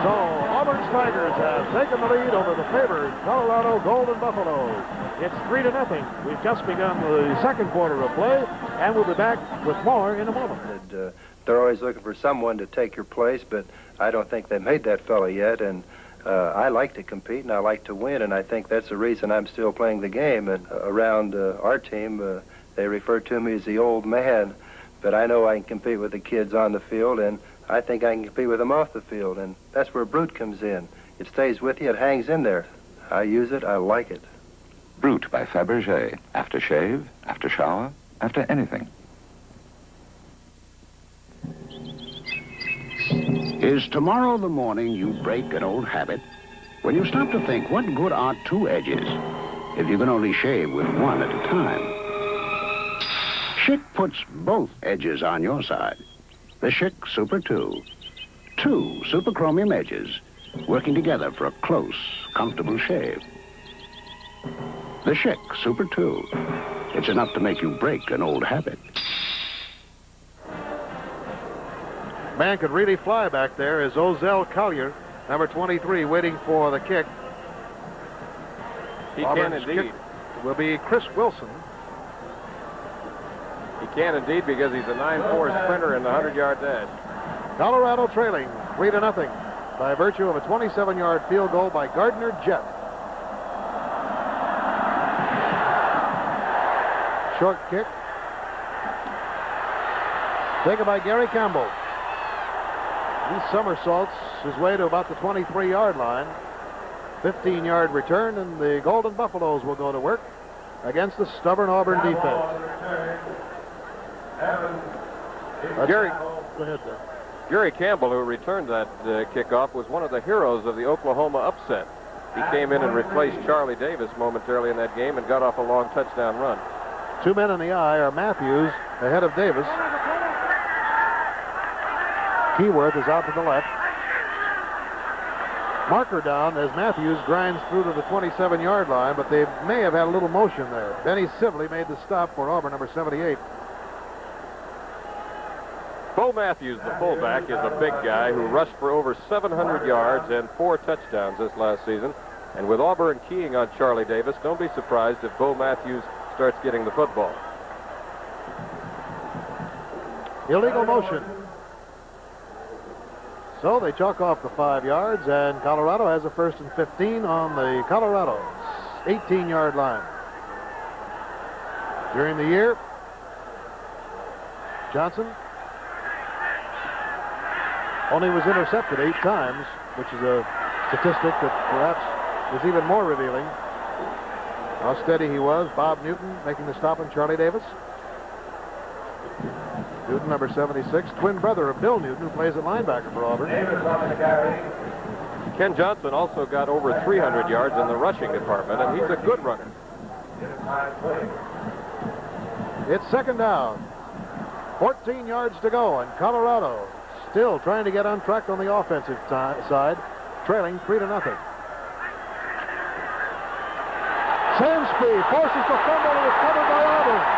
So Auburn's Tigers have taken the lead over the favored Colorado Golden Buffaloes. It's 3-0. We've just begun the second quarter of play, and we'll be back with more in a moment. They're always looking for someone to take your place, but I don't think they made that fella yet, and I like to compete and I like to win, and I think that's the reason I'm still playing the game. And around our team, they refer to me as the old man, but I know I can compete with the kids on the field, and I think I can compete with them off the field, and that's where Brute comes in. It stays with you, it hangs in there. I use it, I like it. Brute by Fabergé. After shave, after shower, after anything. Is tomorrow the morning you break an old habit? When you stop to think, what good are 2 edges if you can only shave with one at a time? Schick puts both edges on your side. The Schick Super 2. 2 super chromium edges working together for a close, comfortable shave. The Schick Super 2. It's enough to make you break an old habit. Man could really fly back there is Ozell Collier, number 23, waiting for the kick. He Auburn's can indeed. Kick will be Chris Wilson. He can indeed because he's a 9.4 sprinter in the 100-yard dash. Colorado trailing 3-0 by virtue of a 27-yard field goal by Gardner Jett. Short kick. Taken by Gary Campbell. He somersaults his way to about the 23-yard line. 15-yard return, and the Golden Buffaloes will go to work against the stubborn Auburn defense. Gary Campbell, who returned that kickoff, was one of the heroes of the Oklahoma upset. He came in and replaced Charlie Davis momentarily in that game and got off a long touchdown run. 2 men in the eye are Matthews ahead of Davis. Keyworth is out to the left. Marker down as Matthews grinds through to the 27-yard line, but they may have had a little motion there. Benny Sibley made the stop for Auburn, number 78. Bo Matthews, the fullback, is a big guy who rushed for over 700 yards and 4 touchdowns this last season. And with Auburn keying on Charlie Davis, don't be surprised if Bo Matthews starts getting the football. Illegal motion. So they chalk off the 5 yards, and Colorado has a 1st and 15 on the Colorado 18-yard line. During the year, Johnson only was intercepted 8 times, which is a statistic that perhaps is even more revealing how steady he was. Bob Newton making the stop on Charlie Davis. Newton, number 76, twin brother of Bill Newton, who plays at linebacker for Auburn. Ken Johnson also got over 300 yards in the rushing department, and he's a good runner. It's 2nd down. 14 yards to go, and Colorado still trying to get on track on the offensive side, trailing 3-0. Sansby forces the fumble and is covered by Auburn.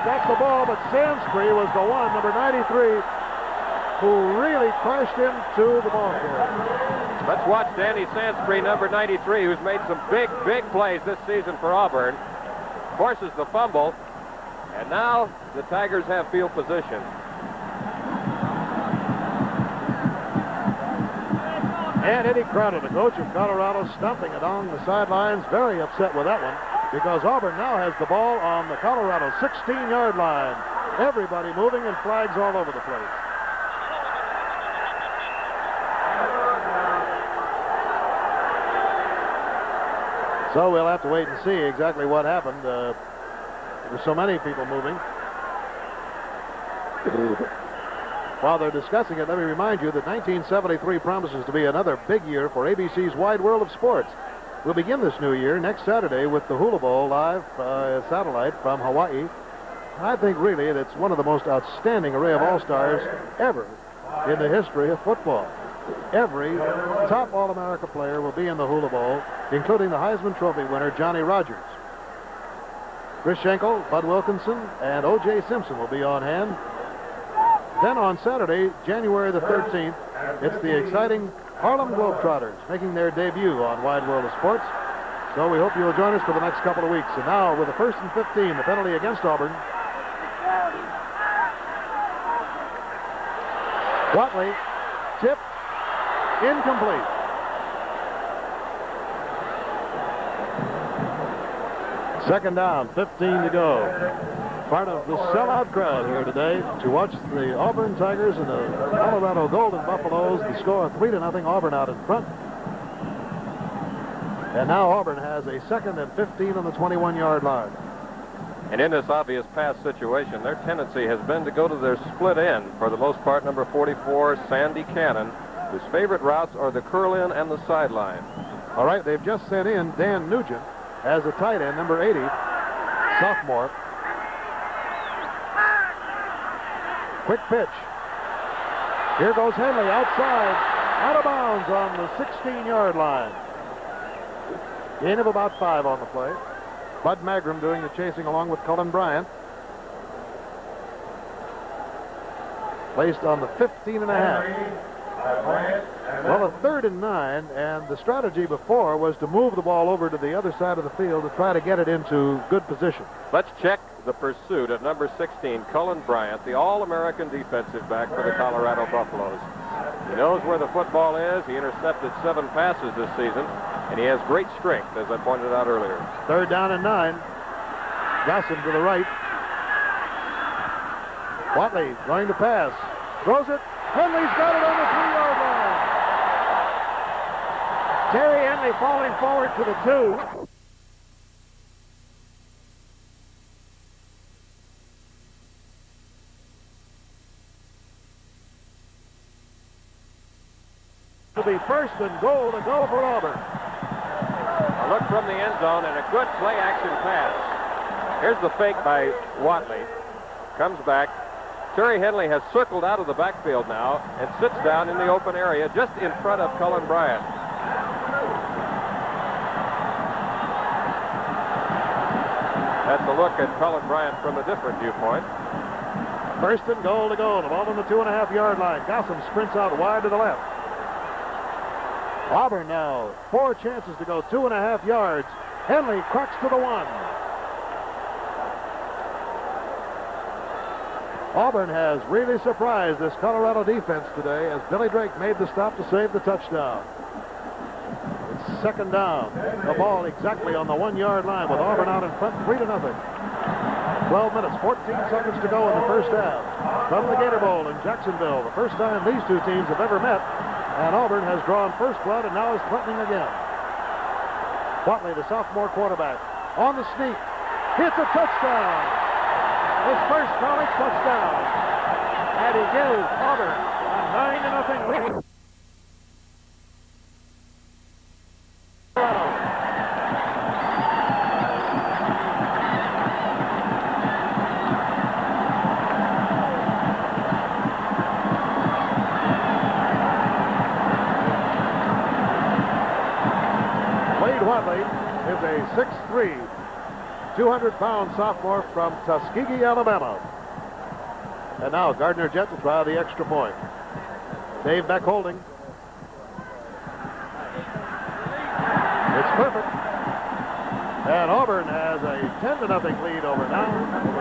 Got the ball, but Sansbury was the one, number 93, who really crashed into the ball game. Let's watch Danny Sansbury, number 93, who's made some big plays this season for Auburn. Forces the fumble, and now the Tigers have field position. And Eddie Crowder, the coach of Colorado, stumping it on the sidelines, very upset with that one, because Auburn now has the ball on the Colorado 16-yard line. Everybody moving and flags all over the place. So we'll have to wait and see exactly what happened. There's so many people moving. While they're discussing it, let me remind you that 1973 promises to be another big year for ABC's Wide World of Sports. We'll begin this new year next Saturday with the Hula Bowl live satellite from Hawaii. I think really that's one of the most outstanding array of all-stars ever in the history of football. Every top All-America player will be in the Hula Bowl, including the Heisman Trophy winner, Johnny Rodgers. Chris Schenkel, Bud Wilkinson, and O.J. Simpson will be on hand. Then on Saturday, January the 13th, it's the exciting Harlem Globetrotters making their debut on Wide World of Sports. So we hope you'll join us for the next couple of weeks. And now, with the 1st and 15, the penalty against Auburn. Watley, tipped, incomplete. Second down, 15 to go. Part of the sellout crowd here today to watch the Auburn Tigers and the Colorado Golden Buffaloes. The score 3-0, Auburn out in front. And now Auburn has a 2nd and 15 on the 21-yard line. And in this obvious pass situation, their tendency has been to go to their split end. For the most part, number 44, Sandy Cannon, whose favorite routes are the curl-in and the sideline. All right, they've just sent in Dan Nugent as a tight end, number 80, sophomore. Quick pitch. Here goes Henley outside, out of bounds on the 16-yard line. Gain of about 5 on the play. Bud Magram doing the chasing along with Cullen Bryant. Placed on the 15.5. Well, a 3rd and 9, and the strategy before was to move the ball over to the other side of the field to try to get it into good position. Let's check the pursuit of number 16, Cullen Bryant, the All-American defensive back for the Colorado Buffaloes. He knows where the football is. He intercepted 7 passes this season, and he has great strength, as I pointed out earlier. 3rd down and 9. Gossam to the right. Watley going to pass. Throws it. Henley's got it on the 3-yard line. Terry Henley falling forward to the 2. To be 1st and goal to go for Auburn. A look from the end zone and a good play-action pass. Here's the fake by Watley. Comes back. Terry Henley has circled out of the backfield now and sits down in the open area just in front of Cullen Bryant. That's a look at Cullen Bryant from a different viewpoint. 1st and goal to go. The ball on the 2.5-yard line. Gossam sprints out wide to the left. Auburn now 4 chances to go, 2.5 yards. Henley cracks to the 1. Auburn has really surprised this Colorado defense today as Billy Drake made the stop to save the touchdown. It's 2nd down. The ball exactly on the 1-yard line with Auburn out in front, 3-0. 12 minutes, 14 seconds to go in the 1st half. From the Gator Bowl in Jacksonville, the first time these two teams have ever met. And Auburn has drawn first blood and now is threatening again. Watley, the sophomore quarterback, on the sneak, hits a touchdown. His first college touchdown. And he gives Auburn a 9-0 lead. Watley is a 6'3", 200-pound sophomore from Tuskegee, Alabama. And now Gardner Jett to try the extra point. Dave Beck holding. It's perfect. And Auburn has a 10-0 lead over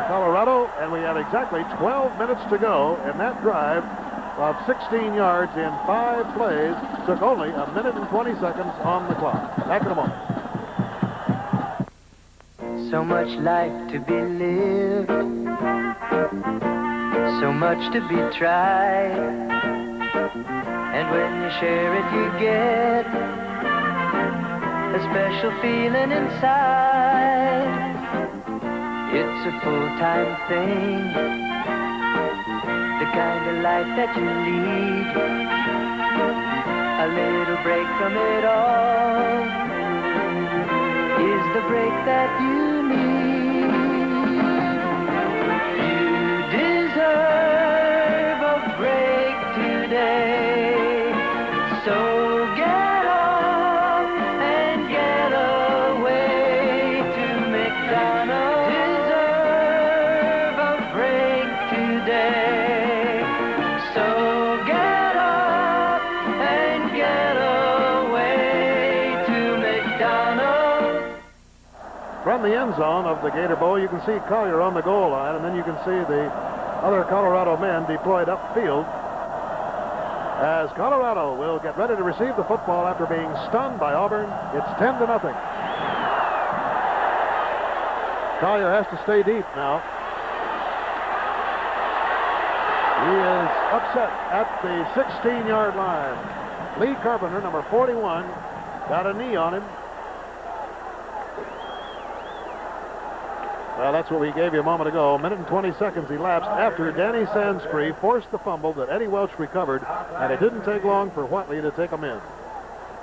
Colorado, and we have exactly 12 minutes to go, and that drive of 16 yards in 5 plays took only 1 minute and 20 seconds on the clock. Back in a moment. So much life to be lived, so much to be tried, and when you share it you get a special feeling inside. It's a full-time thing, the kind of life that you lead, a little break from it all, the break that you need. You deserve a break today. So get up and get away to McDonald's. Deserve a break today. So get up and get away to McDonald's. From the end zone of the Gator Bowl, you can see Collier on the goal line, and then you can see the other Colorado men deployed upfield as Colorado will get ready to receive the football after being stunned by Auburn. It's 10-0. Collier has to stay deep now. He is upset at the 16-yard line. Lee Carpenter, number 41, got a knee on him. Well, that's what we gave you a moment ago. A minute and 20 seconds elapsed after Danny Sanspree forced the fumble that Eddie Welch recovered, and it didn't take long for Whatley to take him in.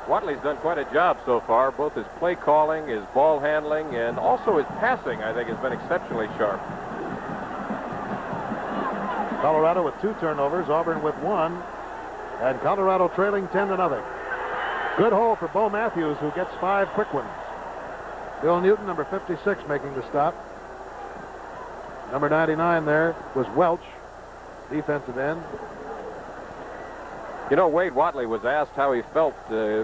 Whatley's done quite a job so far. Both his play calling, his ball handling, and also his passing, I think, has been exceptionally sharp. Colorado with 2 turnovers, Auburn with 1, and Colorado trailing 10-0. Good hole for Bo Matthews, who gets 5 quick ones. Bill Newton, number 56, making the stop. Number 99 there was Welch, defensive end. You know, Wade Whatley was asked how he felt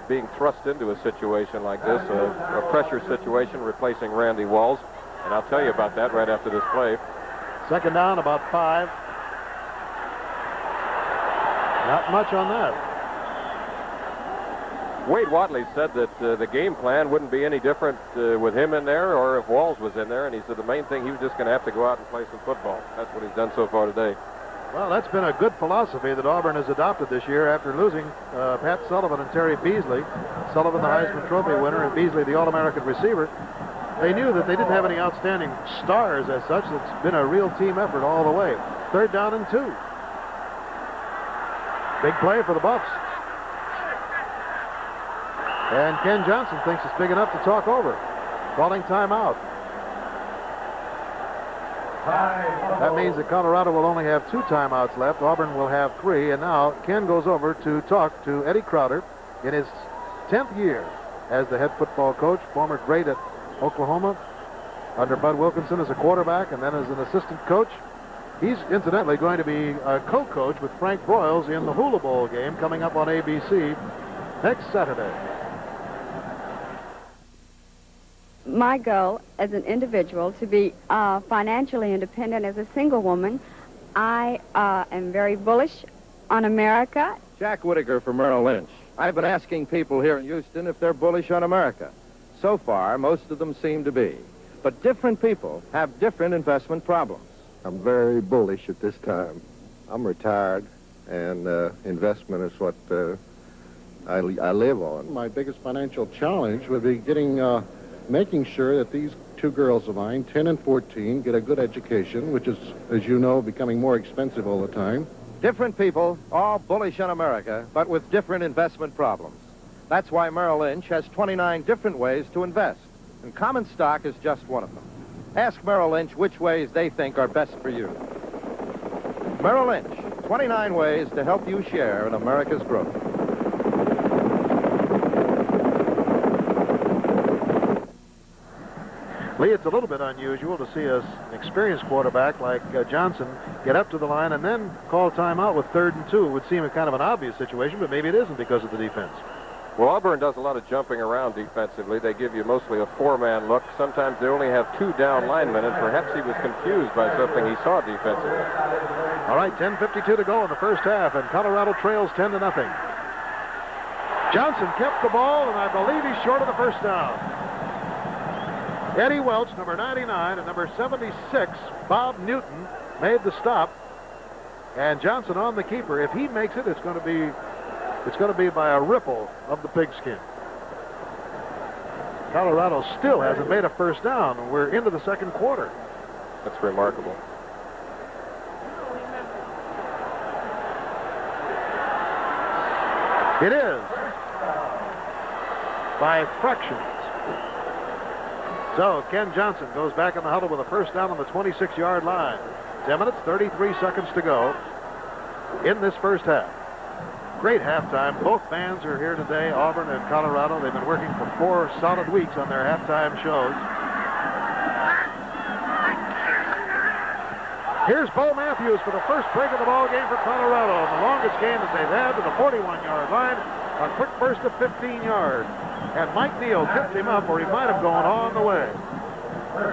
being thrust into a situation like this, a pressure situation replacing Randy Walls. And I'll tell you about that right after this play. Second down, about 5. Not much on that. Wade Whatley said that the game plan wouldn't be any different with him in there or if Walls was in there, and he said the main thing, he was just going to have to go out and play some football. That's what he's done so far today. Well, that's been a good philosophy that Auburn has adopted this year after losing Pat Sullivan and Terry Beasley. Sullivan, the Heisman Trophy winner, and Beasley, the All-American receiver. They knew that they didn't have any outstanding stars as such. It's been a real team effort all the way. 3rd down and 2. Big play for the Buffs. And Ken Johnson thinks it's big enough to talk over. Calling timeout. That means that Colorado will only have 2 timeouts left. Auburn will have 3. And now Ken goes over to talk to Eddie Crowder in his 10th year as the head football coach, former great at Oklahoma, under Bud Wilkinson as a quarterback and then as an assistant coach. He's incidentally going to be a co-coach with Frank Broyles in the Hula Bowl game coming up on ABC next Saturday. My goal as an individual to be financially independent as a single woman. I am very bullish on America. Jack Whitaker for Merrill Lynch. I've been asking people here in Houston if they're bullish on America. So far, most of them seem to be. But different people have different investment problems. I'm very bullish at this time. I'm retired, and investment is what I live on. My biggest financial challenge would be making sure that these 2 girls of mine, 10 and 14, get a good education, which is, as you know, becoming more expensive all the time. Different people, all bullish on America, but with different investment problems. That's why Merrill Lynch has 29 different ways to invest, and common stock is just one of them. Ask Merrill Lynch which ways they think are best for you. Merrill Lynch, 29 ways to help you share in America's growth. Lee, it's a little bit unusual to see an experienced quarterback like Johnson get up to the line and then call timeout with 3rd and 2. It would seem a kind of an obvious situation, but maybe it isn't because of the defense. Well, Auburn does a lot of jumping around defensively. They give you mostly a 4-man look. Sometimes they only have 2 down linemen, and perhaps he was confused by something he saw defensively. All right, 10:52 to go in the first half, and Colorado trails 10-0. Johnson kept the ball, and I believe he's short of the first down. Eddie Welch, number 99, and number 76, Bob Newton, made the stop. And Johnson on the keeper. If he makes it, it's going to be by a ripple of the pigskin. Colorado still hasn't made a first down. We're into the second quarter. That's remarkable. It is by fractions. So Ken Johnson goes back in the huddle with a first down on the 26-yard line. 10 minutes, 33 seconds to go in this first half. Great halftime. Both bands are here today, Auburn and Colorado. They've been working for 4 solid weeks on their halftime shows. Here's Bo Matthews for the first break of the ball game for Colorado. The longest game that they've had to the 41-yard line. A quick burst of 15 yards. And Mike Neal tipped him up, or he might have gone all the way.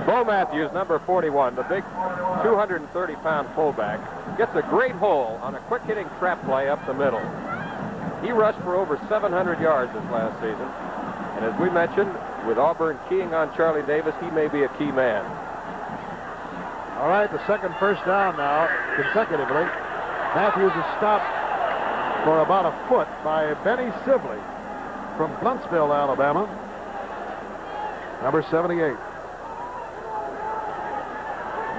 Bo Matthews, number 41, the big 230-pound fullback, gets a great hole on a quick-hitting trap play up the middle. He rushed for over 700 yards this last season. And as we mentioned, with Auburn keying on Charlie Davis, he may be a key man. All right, the second first down now, consecutively. Matthews is stopped for about a foot by Benny Sibley from Blunsville, Alabama. Number 78.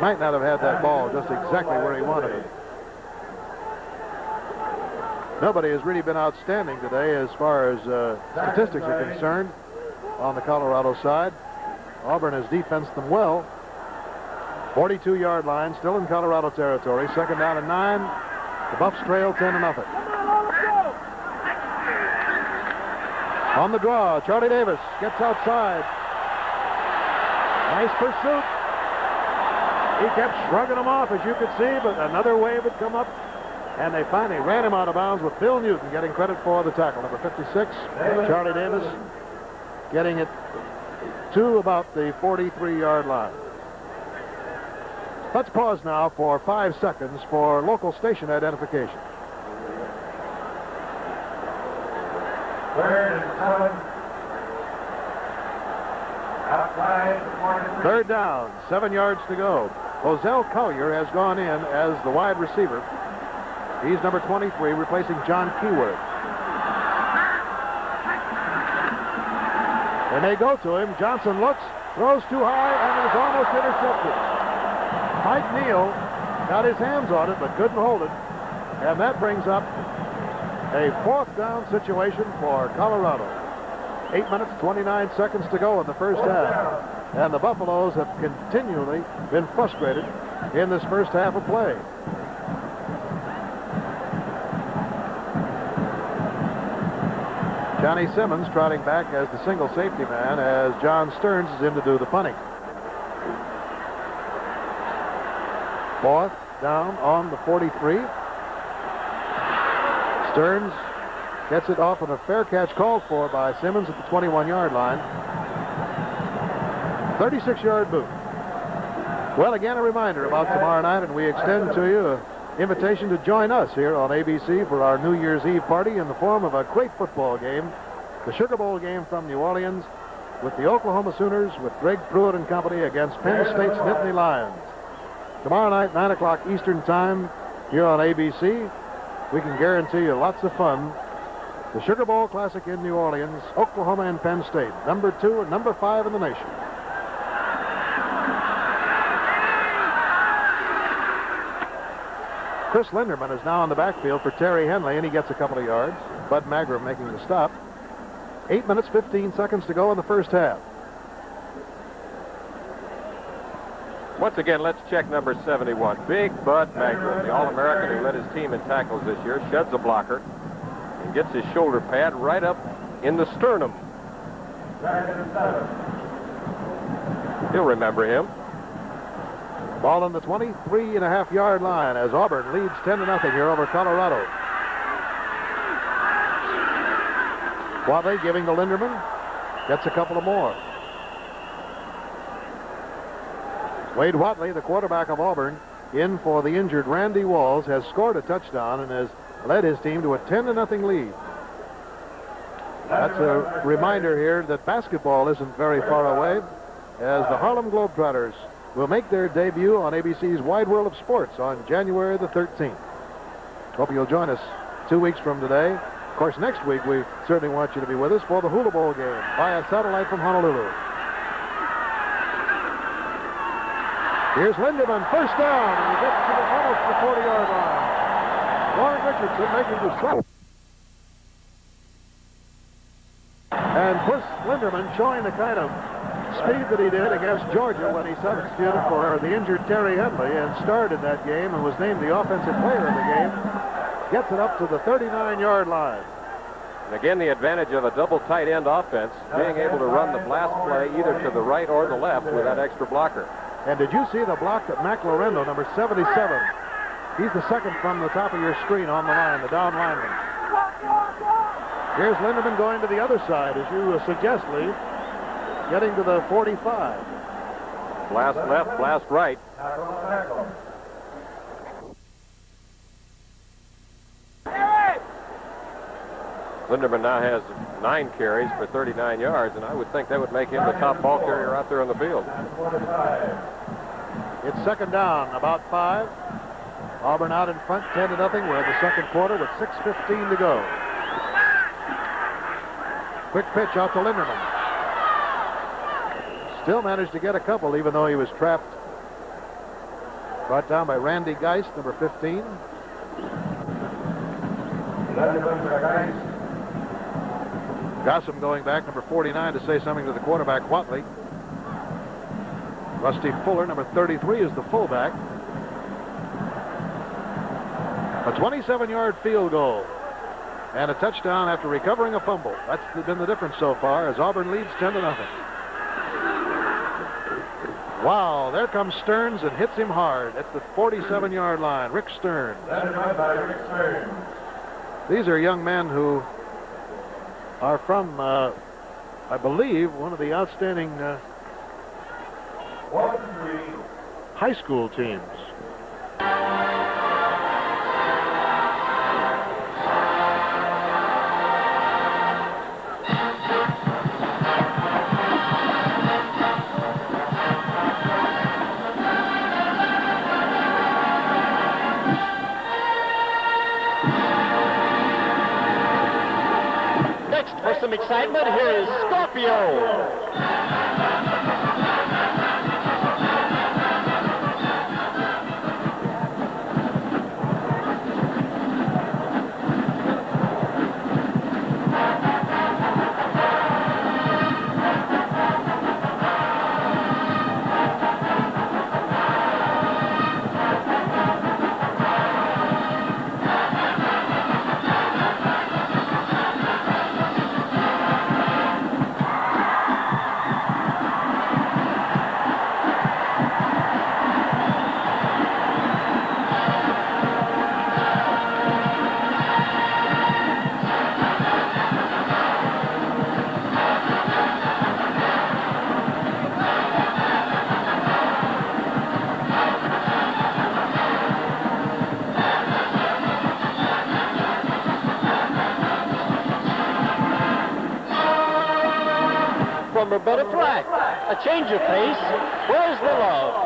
Might not have had that ball just exactly where he wanted it. Nobody has really been outstanding today as far as statistics are concerned on the Colorado side. Auburn has defensed them well. 42-yard line, still in Colorado territory. Second down and 9. The Buffs trail 10-0. On the draw, Charlie Davis gets outside. Nice pursuit. He kept shrugging him off, as you could see, but another wave had come up, and they finally ran him out of bounds with Bill Newton getting credit for the tackle. Number 56, Charlie Davis, getting it to about the 43-yard line. Let's pause now for 5 seconds for local station identification. Third down, 7 yards to go. Ozell Collier has gone in as the wide receiver. He's number 23, replacing John Keyworth. And they go to him. Johnson looks, throws too high, and is almost intercepted. Mike Neal got his hands on it, but couldn't hold it. And that brings up a 4th down situation for Colorado. 8 minutes, 29 seconds to go in the first half. And the Buffaloes have continually been frustrated in this first half of play. Johnny Simmons trotting back as the single safety man as John Stearns is in to do the punting. 4th down on the 43. Stearns gets it off on a fair catch called for by Simmons at the 21-yard line. 36-yard boot. Well, again, a reminder about tomorrow night, and we extend to you an invitation to join us here on ABC for our New Year's Eve party in the form of a great football game, the Sugar Bowl game from New Orleans, with the Oklahoma Sooners, with Greg Pruitt and company against Penn State's Nittany Lions. Tomorrow night, 9 o'clock Eastern Time, here on ABC. We can guarantee you lots of fun. The Sugar Bowl Classic in New Orleans, Oklahoma and Penn State, number 2 and number 5 in the nation. Chris Linderman is now in the backfield for Terry Henley, and he gets a couple of yards. Bud Magram making the stop. 8 minutes, 15 seconds to go in the first half. Once again, let's check number 71. Big Bud Magram, the All-American who led his team in tackles this year, sheds a blocker and gets his shoulder pad right up in the sternum. He'll remember him. Ball on the 23.5-yard line as Auburn leads 10-0 here over Colorado. Watley giving to Linderman. Gets a couple of more. Wade Watley, the quarterback of Auburn, in for the injured Randy Walls, has scored a touchdown and has led his team to a 10-0 lead. That's a reminder here that basketball isn't very far away, as the Harlem Globetrotters will make their debut on ABC's Wide World of Sports on January the 13th. Hope you'll join us 2 weeks from today. Of course, next week we certainly want you to be with us for the Hula Bowl game via satellite from Honolulu. Here's Linderman, first down, and he gets to almost the 40-yard line. Warren Richardson making the stop. And Chris Linderman showing the kind of speed that he did against Georgia when he substituted for the injured Terry Henley and started that game and was named the offensive player of the game, gets it up to the 39-yard line. And again, the advantage of a double tight end offense, being able to run the blast play either to the right or the left with that extra blocker. And did you see the block that Mac Lorendo, number 77, he's the second from the top of your screen on the line, the down lineman. Here's Linderman going to the other side, as you suggest, Lee, getting to the 45. Blast left, blast right. Linderman now has 9 carries for 39 yards, and I would think that would make him the top ball carrier out there on the field. It's second down, about 5. Auburn out in front, 10-0. We're in the second quarter with 6:15 to go. Quick pitch out to Linderman. Still managed to get a couple, even though he was trapped. Brought down by Randy Geist, number 15. Gossam going back, number 49, to say something to the quarterback, Watley. Rusty Fuller, number 33, is the fullback. A 27-yard field goal and a touchdown after recovering a fumble. That's been the difference so far as Auburn leads 10-0. Wow, there comes Stearns and hits him hard at the 47-yard line. Rick Stearns. These are young men who are from, I believe, one of the outstanding high school teams. For some excitement, here is Scorpio. From Roberta Flack, a change of pace. Where's the love?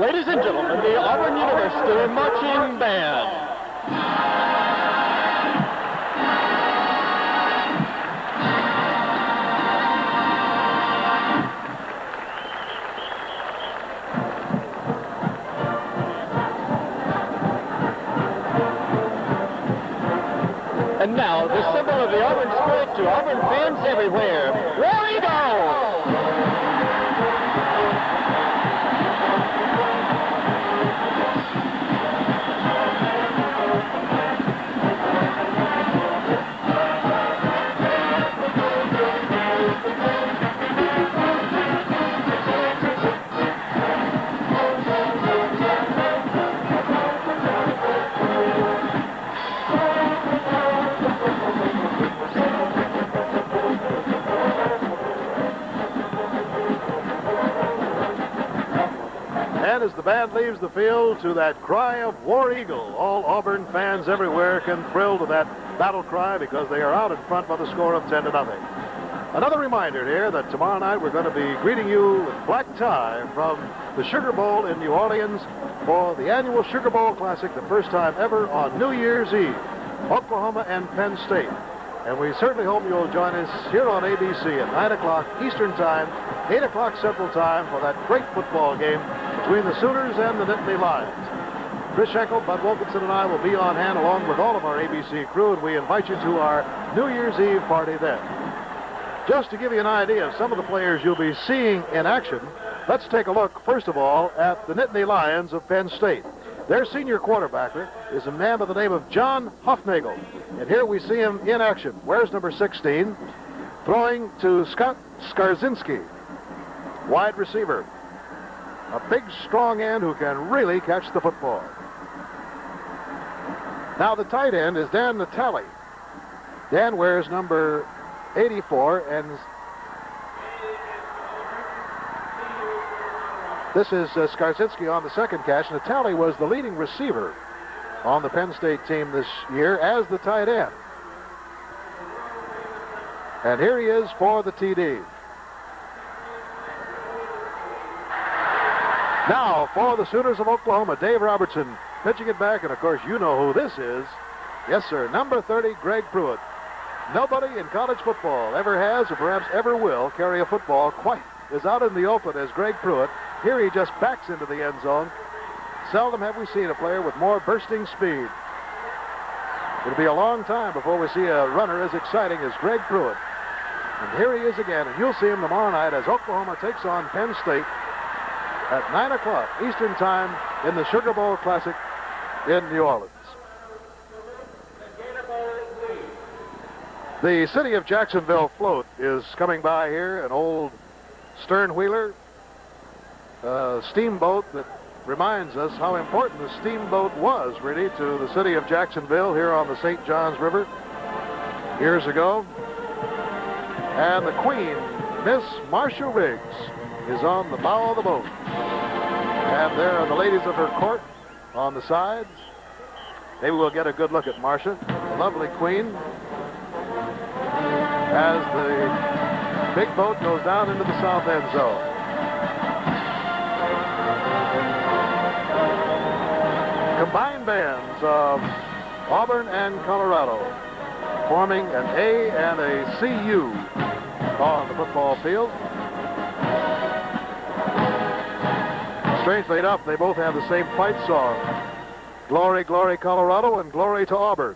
Ladies and gentlemen, the Auburn University Marching Band. And now, the symbol of the Auburn spirit to Auburn fans everywhere. Where he goes! And as the band leaves the field to that cry of War Eagle, all Auburn fans everywhere can thrill to that battle cry because they are out in front by the score of 10-0. Another reminder here that tomorrow night we're going to be greeting you with black tie from the Sugar Bowl in New Orleans for the annual Sugar Bowl Classic, the first time ever on New Year's Eve, Oklahoma and Penn State. And we certainly hope you'll join us here on ABC at 9 o'clock Eastern Time, 8 o'clock Central Time for that great football game between the Sooners and the Nittany Lions. Chris Schenkel, Bud Wilkinson, and I will be on hand along with all of our ABC crew, and we invite you to our New Year's Eve party then. Just to give you an idea of some of the players you'll be seeing in action, let's take a look, first of all, at the Nittany Lions of Penn State. Their senior quarterbacker is a man by the name of John Hufnagel. And here we see him in action. Where's number 16? Throwing to Scott Skarzinski, wide receiver. A big, strong end who can really catch the football. Now the tight end is Dan Natale. Dan wears number 84, and this is Skarzinski on the second catch. Natale was the leading receiver on the Penn State team this year as the tight end. And here he is for the TD. Now for the Sooners of Oklahoma, Dave Robertson pitching it back, and of course you know who this is. Yes, sir, number 30, Greg Pruitt. Nobody in college football ever has, or perhaps ever will, carry a football quite as out in the open as Greg Pruitt. Here he just backs into the end zone. Seldom have we seen a player with more bursting speed. It'll be a long time before we see a runner as exciting as Greg Pruitt. And here he is again, and you'll see him tomorrow night as Oklahoma takes on Penn State at 9 o'clock Eastern Time in the Sugar Bowl Classic in New Orleans. The city of Jacksonville float is coming by here, an old stern wheeler, steamboat that reminds us how important the steamboat was really to the city of Jacksonville here on the St. Johns River years ago. And the Queen, Miss Marcia Riggs, is on the bow of the boat. And there are the ladies of her court on the sides. Maybe we'll get a good look at Marcia, the lovely Queen, as the big boat goes down into the south end zone. Combined bands of Auburn and Colorado forming an A and a CU on the football field. Strangely enough, they both have the same fight song. Glory, glory, Colorado, and glory to Auburn.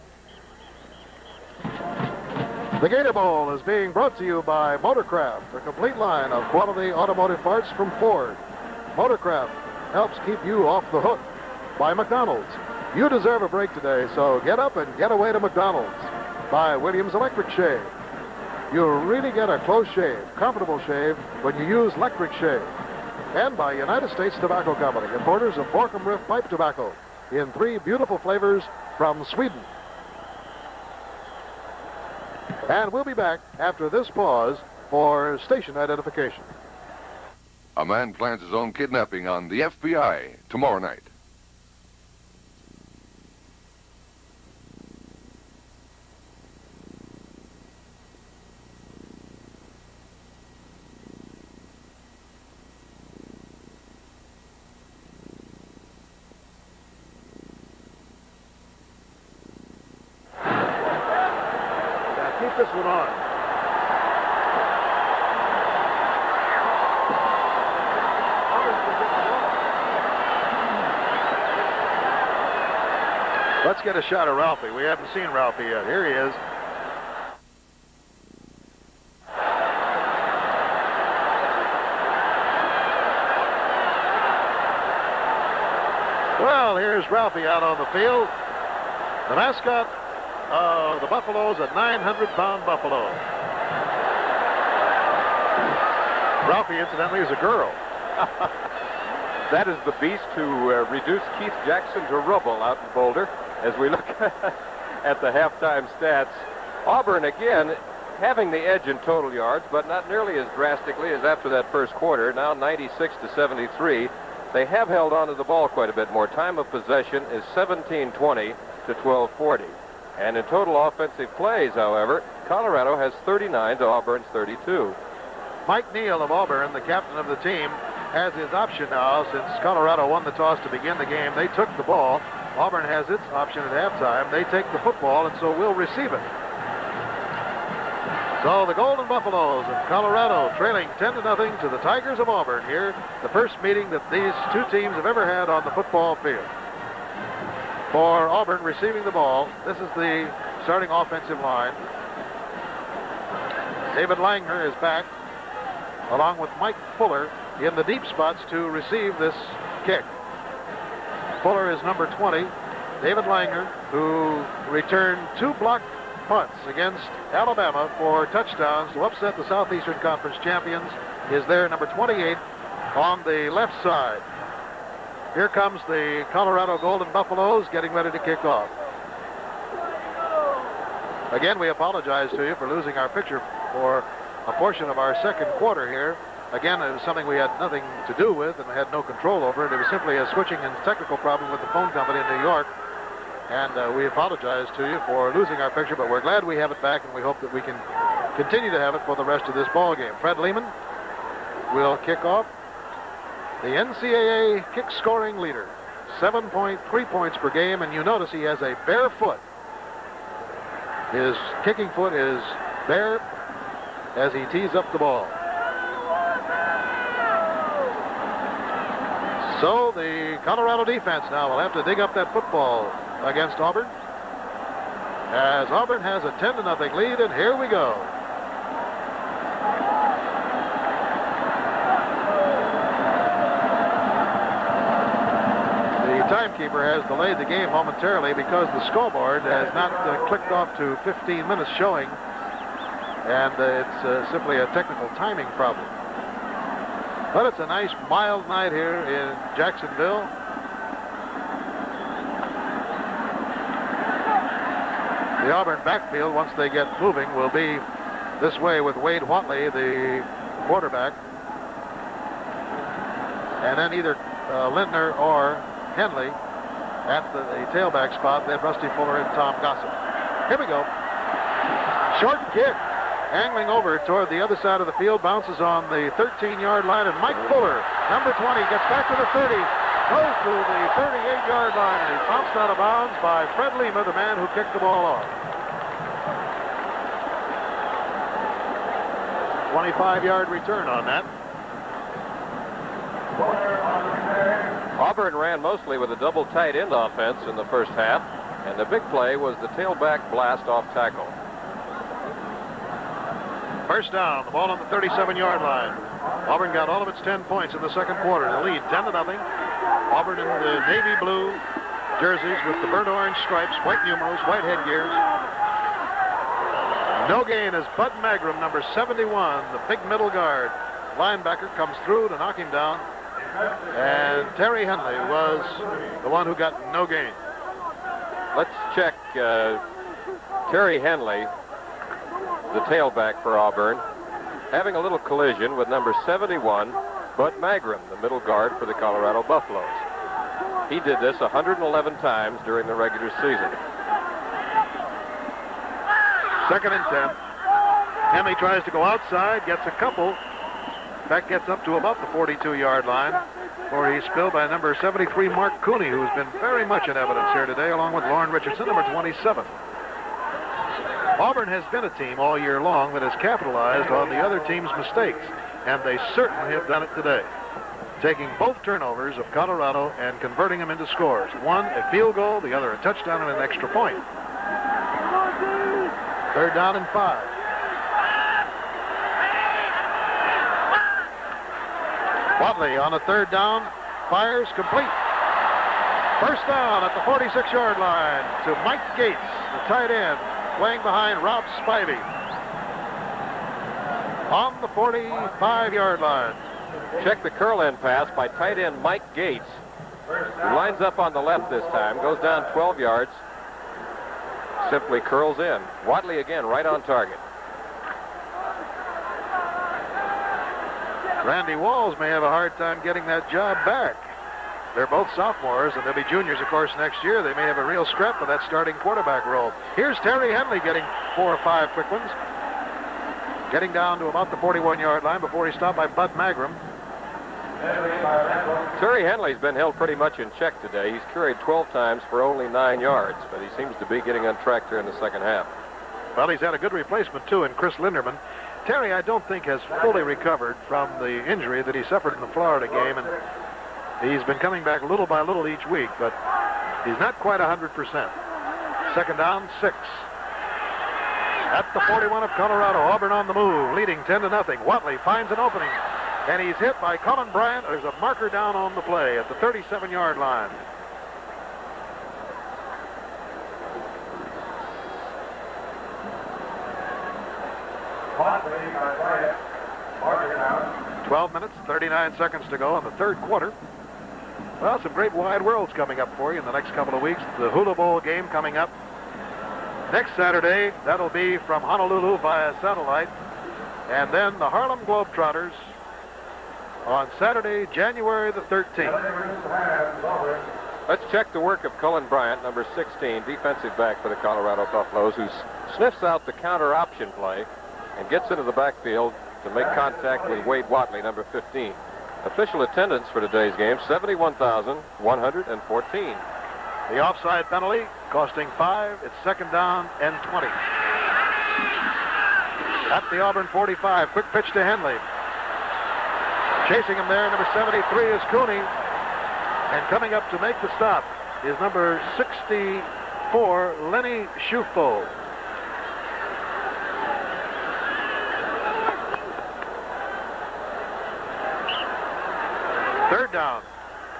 The Gator Bowl is being brought to you by Motorcraft, a complete line of quality automotive parts from Ford. Motorcraft helps keep you off the hook. By McDonald's. You deserve a break today, so get up and get away to McDonald's. By Williams Electric Shave. You'll really get a close shave, comfortable shave, when you use electric shave. And by United States Tobacco Company, importers of Borkum Riff pipe tobacco in 3 beautiful flavors from Sweden. And we'll be back after this pause for station identification. A man plans his own kidnapping on the FBI tomorrow night. Keep this one on. Let's get a shot of Ralphie. We haven't seen Ralphie yet. Here he is. Well, here's Ralphie out on the field. The mascot of the Buffaloes, a 900-pound buffalo. Ralphie, incidentally, is a girl. That is the beast who reduced Keith Jackson to rubble out in Boulder. As we look at the halftime stats, Auburn again having the edge in total yards, but not nearly as drastically as after that first quarter. Now 96-73. They have held on to the ball quite a bit more. Time of possession is 17:20 to 12:40. And in total offensive plays, however, Colorado has 39 to Auburn's 32. Mike Neal of Auburn, the captain of the team, has his option now since Colorado won the toss to begin the game. They took the ball. Auburn has its option at halftime. They take the football, and so will receive it. So the Golden Buffaloes of Colorado trailing 10-0 to the Tigers of Auburn here. The first meeting that these two teams have ever had on the football field. For Auburn receiving the ball, this is the starting offensive line. David Langner is back, along with Mike Fuller in the deep spots to receive this kick. Fuller is number 20. David Langner, who returned 2 blocked punts against Alabama for touchdowns to upset the Southeastern Conference champions, is there, number 28, on the left side. Here comes the Colorado Golden Buffaloes getting ready to kick off. Again, we apologize to you for losing our picture for a portion of our second quarter here. Again, it was something we had nothing to do with and we had no control over it. It was simply a switching and technical problem with the phone company in New York. And we apologize to you for losing our picture, but we're glad we have it back, and we hope that we can continue to have it for the rest of this ball game. Fred Lehman will kick off. The NCAA kick scoring leader, 7.3 points per game, and you notice he has a bare foot. His kicking foot is bare as he tees up the ball. So the Colorado defense now will have to dig up that football against Auburn, as Auburn has a 10-0 lead, and here we go. The timekeeper has delayed the game momentarily because the scoreboard has not clicked off to 15 minutes showing, and it's simply a technical timing problem. But it's a nice mild night here in Jacksonville. The Auburn backfield, once they get moving, will be this way with Wade Whatley, the quarterback. And then either Lindner or Henley at the tailback spot. Then Rusty Fuller and Tom Gossett. Here we go. Short kick. Angling over toward the other side of the field. Bounces on the 13-yard line. And Mike Fuller, number 20, gets back to the 30. Goes to the 38-yard line, and he's bounced out of bounds by Fred Lima, the man who kicked the ball off. 25-yard return on that. Auburn ran mostly with a double tight end offense in the first half, and the big play was the tailback blast off tackle. First down, the ball on the 37-yard line. Auburn got all of its 10 points in the second quarter. The lead 10-0. Auburn in the navy blue jerseys with the burnt orange stripes, white numerals, white headgears. No gain as Bud Magram, number 71, the big middle guard linebacker, comes through to knock him down. And Terry Henley was the one who got no gain. Let's check Terry Henley, the tailback for Auburn, having a little collision with number 71, Bud Magram, the middle guard for the Colorado Buffaloes. He did this 111 times during the regular season. Second and 10. Henley tries to go outside, gets a couple. In fact, gets up to about the 42-yard line, where he's spilled by number 73, Mark Cooney, who's been very much in evidence here today, along with Lauren Richardson, number 27. Auburn has been a team all year long that has capitalized on the other team's mistakes, and they certainly have done it today, taking both turnovers of Colorado and converting them into scores. One a field goal, the other a touchdown and an extra point. Third down and 5. Whatley on a third down, fires complete. First down at the 46-yard line to Mike Gates, the tight end, playing behind Rob Spivey. On the 45-yard line. Check the curl-in pass by tight end Mike Gates, who lines up on the left this time, goes down 12 yards, simply curls in. Whatley again right on target. Randy Walls may have a hard time getting that job back. They're both sophomores, and they'll be juniors, of course, next year. They may have a real scrap for that starting quarterback role. Here's Terry Henley getting 4 or 5 quick ones. Getting down to about the 41-yard line before he's stopped by Bud Magram. Terry Henley's been held pretty much in check today. He's carried 12 times for only 9 yards, but he seems to be getting on track here in the second half. Well, he's had a good replacement, too, in Chris Linderman. Terry, I don't think, has fully recovered from the injury that he suffered in the Florida game, and he's been coming back little by little each week, but he's not quite 100%. Second down, 6. At the 41 of Colorado, Auburn on the move, leading 10-0. Watley finds an opening, and he's hit by Colin Bryant. There's a marker down on the play at the 37-yard line. Watley by Bryant. Marker down. 12 minutes, 39 seconds to go in the third quarter. Well, some great wide worlds coming up for you in the next couple of weeks. The Hula Bowl game coming up next Saturday. That'll be from Honolulu via satellite. And then the Harlem Globetrotters on Saturday, January the 13th. Let's check the work of Cullen Bryant, number 16, defensive back for the Colorado Buffaloes, who sniffs out the counter option play and gets into the backfield to make contact with Wade Watley, number 15. Official attendance for today's game, 71,114. The offside penalty costing 5. It's second down and 20. At the Auburn 45, quick pitch to Henley. Chasing him there, number 73 is Cooney. And coming up to make the stop is number 64, Lenny Schufo. Third down,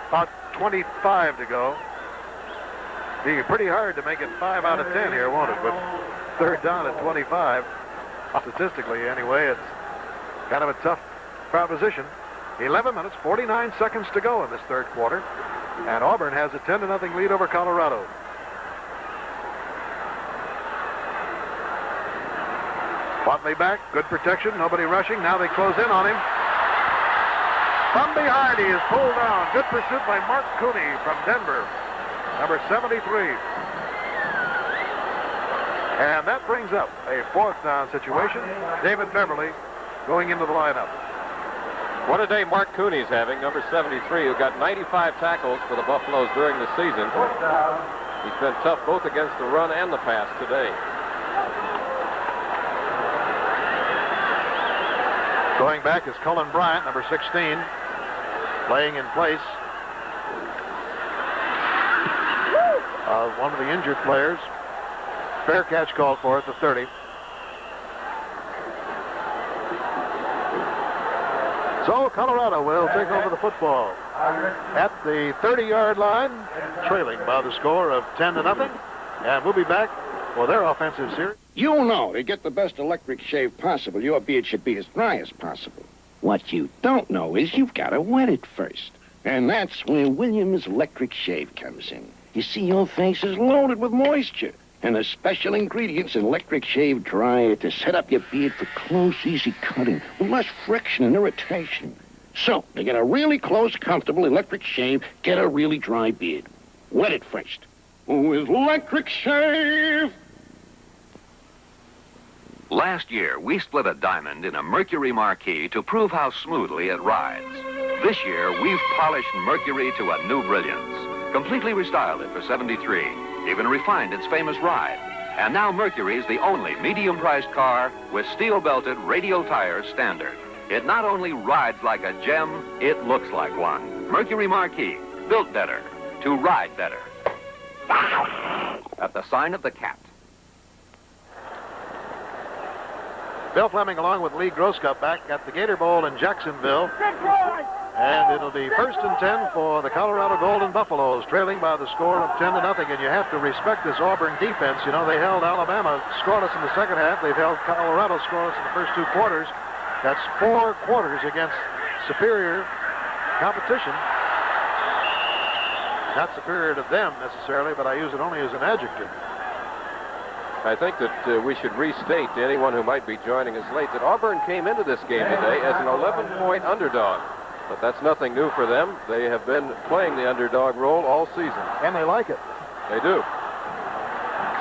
about 25 to go. Be pretty hard to make it 5 out of 10 here, won't it? But third down at 25, statistically anyway, it's kind of a tough proposition. 11 minutes, 49 seconds to go in this third quarter, and Auburn has a 10-0 lead over Colorado. Watley back, good protection, nobody rushing. Now they close in on him. From behind, he is pulled down. Good pursuit by Mark Cooney from Denver, number 73. And that brings up a fourth down situation. David Beverly going into the lineup. What a day Mark Cooney's having, number 73, who got 95 tackles for the Buffaloes during the season. He's been tough both against the run and the pass today. Going back is Cullen Bryant, number 16, playing in place of one of the injured players. Fair catch called for at the 30. So Colorado will take over the football at the 30-yard line, trailing by the score of 10-0. And we'll be back for their offensive series. You know, to get the best electric shave possible, your beard should be as dry as possible. What you don't know is you've got to wet it first. And that's where Williams Electric Shave comes in. You see, your face is loaded with moisture. And the special ingredients in Electric Shave Dryer to set up your beard for close, easy cutting, with less friction and irritation. So, to get a really close, comfortable electric shave, get a really dry beard. Wet it first. With Electric Shave! Last year, we split a diamond in a Mercury Marquis to prove how smoothly it rides. This year, we've polished Mercury to a new brilliance. Completely restyled it for 73. Even refined its famous ride. And now Mercury's the only medium-priced car with steel-belted radial tires standard. It not only rides like a gem, it looks like one. Mercury Marquis, built better to ride better. At the sign of the cat. Bill Fleming along with Lee Groscup back at the Gator Bowl in Jacksonville. And it'll be 1st and 10 for the Colorado Golden Buffaloes, trailing by the score of 10-0. And you have to respect this Auburn defense. You know, they held Alabama scoreless in the second half. They've held Colorado scoreless in the first 2 quarters. That's 4 quarters against superior competition. Not superior to them necessarily, but I use it only as an adjective. I think that we should restate to anyone who might be joining us late that Auburn came into this game today as an 11-point underdog. But that's nothing new for them. They have been playing the underdog role all season. And they like it. They do.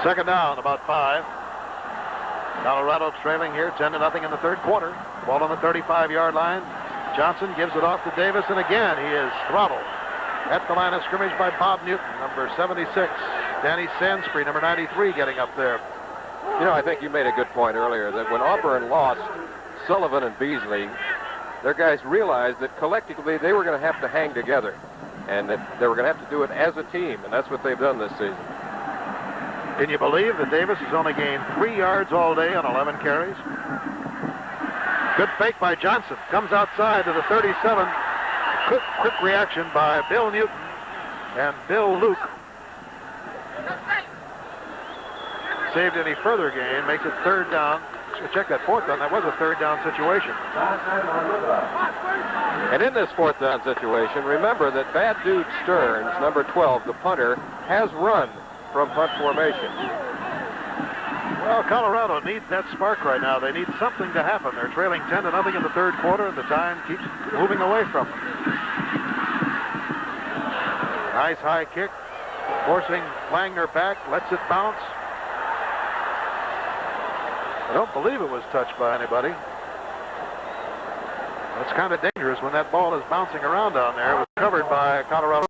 Second down, about 5. Colorado trailing here 10-0 in the third quarter. Ball on the 35-yard line. Johnson gives it off to Davis, and again he is throttled at the line of scrimmage by Bob Newton, number 76. Danny Sansbury, number 93, getting up there. You know, I think you made a good point earlier that when Auburn lost Sullivan and Beasley, their guys realized that collectively they were going to have to hang together and that they were going to have to do it as a team, and that's what they've done this season. Can you believe that Davis has only gained 3 yards all day on 11 carries? Good fake by Johnson. Comes outside to the 37. Quick reaction by Bill Newton and Bill Luke. Saved any further gain. Makes it third down. Check that fourth down. That was a third down situation. And in this fourth down situation, remember that Bad Dude Stearns, number 12, the punter, has run from punt formation. Well, Colorado needs that spark right now. They need something to happen. They're trailing 10-0 in the third quarter, and the time keeps moving away from them. Nice high kick, forcing Langner back, lets it bounce. I don't believe it was touched by anybody. It's kind of dangerous when that ball is bouncing around down there. It was covered by Colorado.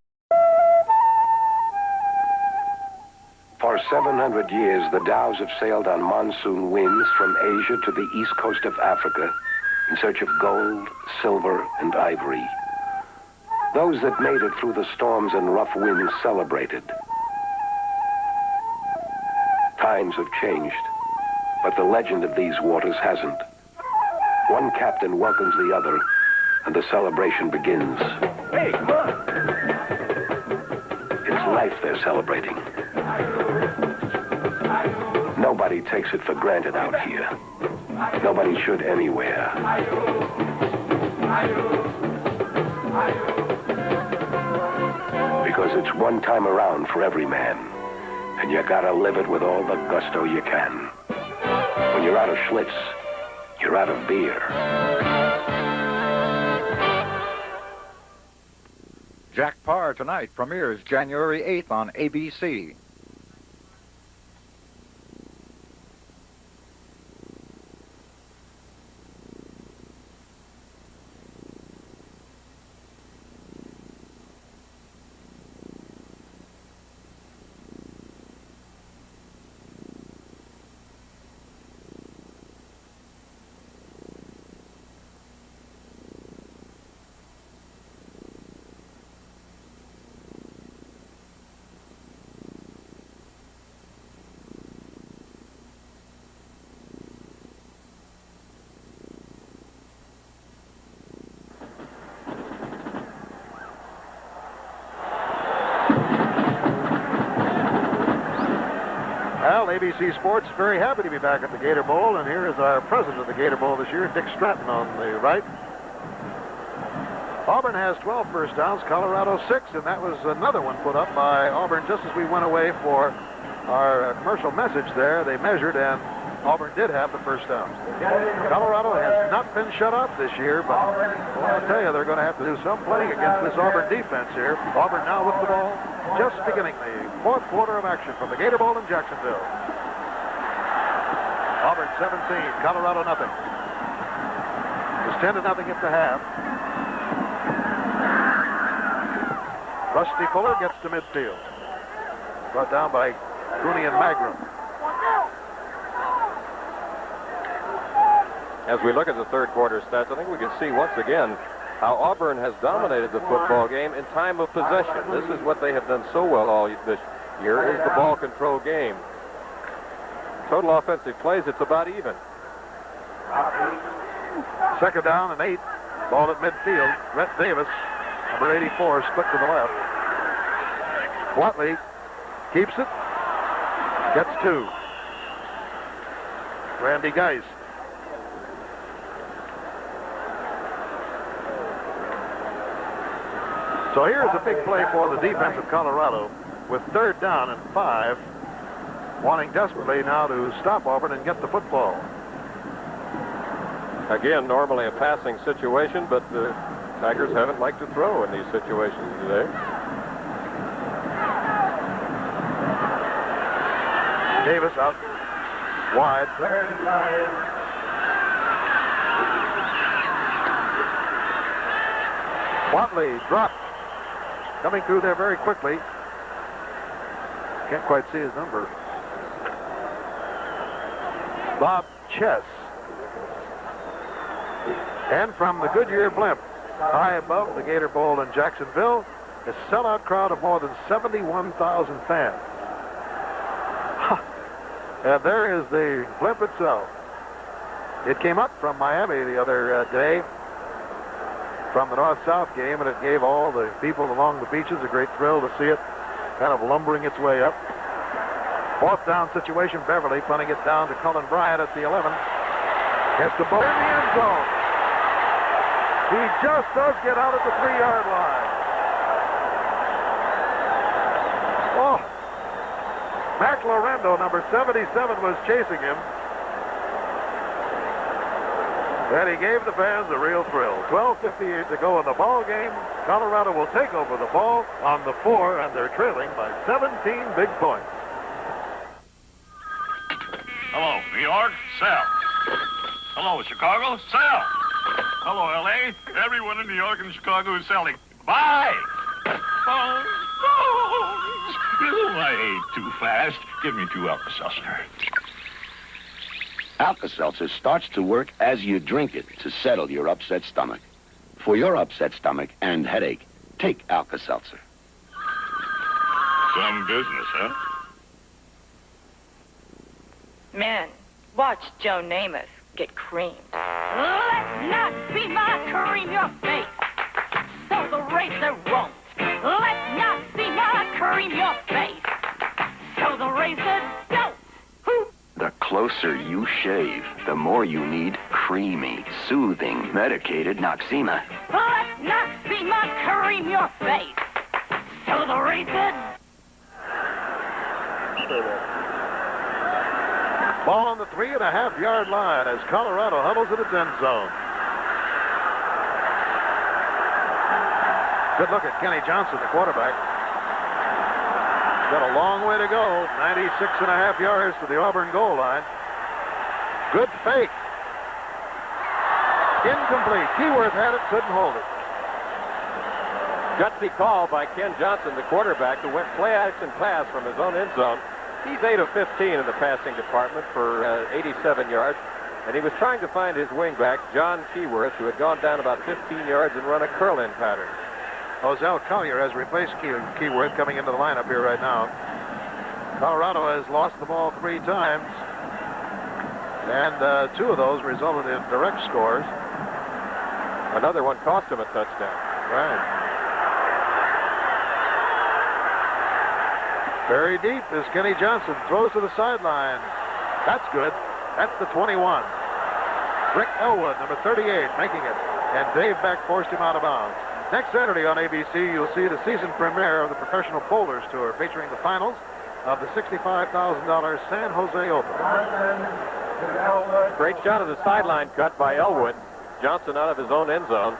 For 700 years, the dhows have sailed on monsoon winds from Asia to the east coast of Africa in search of gold, silver, and ivory. Those that made it through the storms and rough winds celebrated. Times have changed, but the legend of these waters hasn't. One captain welcomes the other, and the celebration begins. Hey, come on! It's life they're celebrating. Nobody takes it for granted out here. Nobody should anywhere. Because it's one time around for every man, and you gotta live it with all the gusto you can. When you're out of Schlitz, you're out of beer. Jack Parr tonight premieres January 8th on ABC. Well, ABC Sports is very happy to be back at the Gator Bowl, and here is our president of the Gator Bowl this year, Dick Stratton, on the right. Auburn has 12 first downs, Colorado 6, and that was another one put up by Auburn just as we went away for our commercial message there. They measured, and Auburn did have the first down. Colorado has not been shut out this year, but I'll tell you, they're going to have to do some playing against this Auburn defense here. Auburn now with the ball, just beginning the fourth quarter of action from the Gator Bowl in Jacksonville. Auburn 17, Colorado nothing. It was 10-0 at the half. Rusty Fuller gets to midfield. Brought down by Cooney and Magrum. As we look at the third quarter stats, I think we can see once again how Auburn has dominated the football game in time of possession. This is what they have done so well all this year, is the ball control game. Total offensive plays, it's about even. Second down and 8. Ball at midfield. Rhett Davis, number 84, split to the left. Watley keeps it. Gets 2. Randy Geis. So here's a big play for the defense of Colorado with third down and 5, wanting desperately now to stop Auburn and get the football. Again, normally a passing situation, but Tigers haven't liked to throw in these situations today. Davis out wide. Watley dropped. Coming through there very quickly. Can't quite see his number. Bob Chess. And from the Goodyear blimp, high above the Gator Bowl in Jacksonville, a sellout crowd of more than 71,000 fans. And there is the blimp itself. It came up from Miami the other day from the North-South game, and it gave all the people along the beaches a great thrill to see it kind of lumbering its way up. Fourth down situation, Beverly punting it down to Cullen Bryant at the 11. Gets the ball in the end zone. He just does get out at the 3-yard line. Oh, Mac Lorendo, number 77, was chasing him. And he gave the fans a real thrill. 12:58 to go in the ball game. Colorado will take over the ball on the 4, and they're trailing by 17 big points. Hello, New York, sell. Hello, Chicago, sell. Hello, L.A. Everyone in New York and Chicago is selling. Buy! Oh, I ate too fast. Give me 2 Alka-Seltzer. Alka-Seltzer starts to work as you drink it to settle your upset stomach. For your upset stomach and headache, take Alka-Seltzer. Some business, huh? Men, watch Joe Namath get creamed. Let's not see my cream your face, so the racer won't. Let's not see my cream your face, so the racer don't. The closer you shave, the more you need creamy, soothing, medicated Noxema. Let's not see my cream your face, so the racer. Ball on the 3.5-yard line as Colorado huddles in its end zone. Good look at Kenny Johnson, the quarterback. Got a long way to go. 96.5 yards to the Auburn goal line. Good fake. Incomplete. Keyworth had it, couldn't hold it. Gutsy call by Ken Johnson, the quarterback, who went play-action pass from his own end zone. He's 8 of 15 in the passing department for 87 yards. And he was trying to find his wingback, John Keyworth, who had gone down about 15 yards and run a curl-in pattern. Ozell Collier has replaced Keyworth coming into the lineup here right now. Colorado has lost the ball 3 times, and 2 of those resulted in direct scores. Another one cost him a touchdown. Right. Very deep is Kenny Johnson. Throws to the sideline. That's good. That's the 21. Rick Elwood, number 38, making it. And Dave Beck forced him out of bounds. Next Saturday on ABC, you'll see the season premiere of the Professional Bowlers Tour, featuring the finals of the $65,000 San Jose Open. Great shot of the sideline cut by Elwood. Johnson out of his own end zone.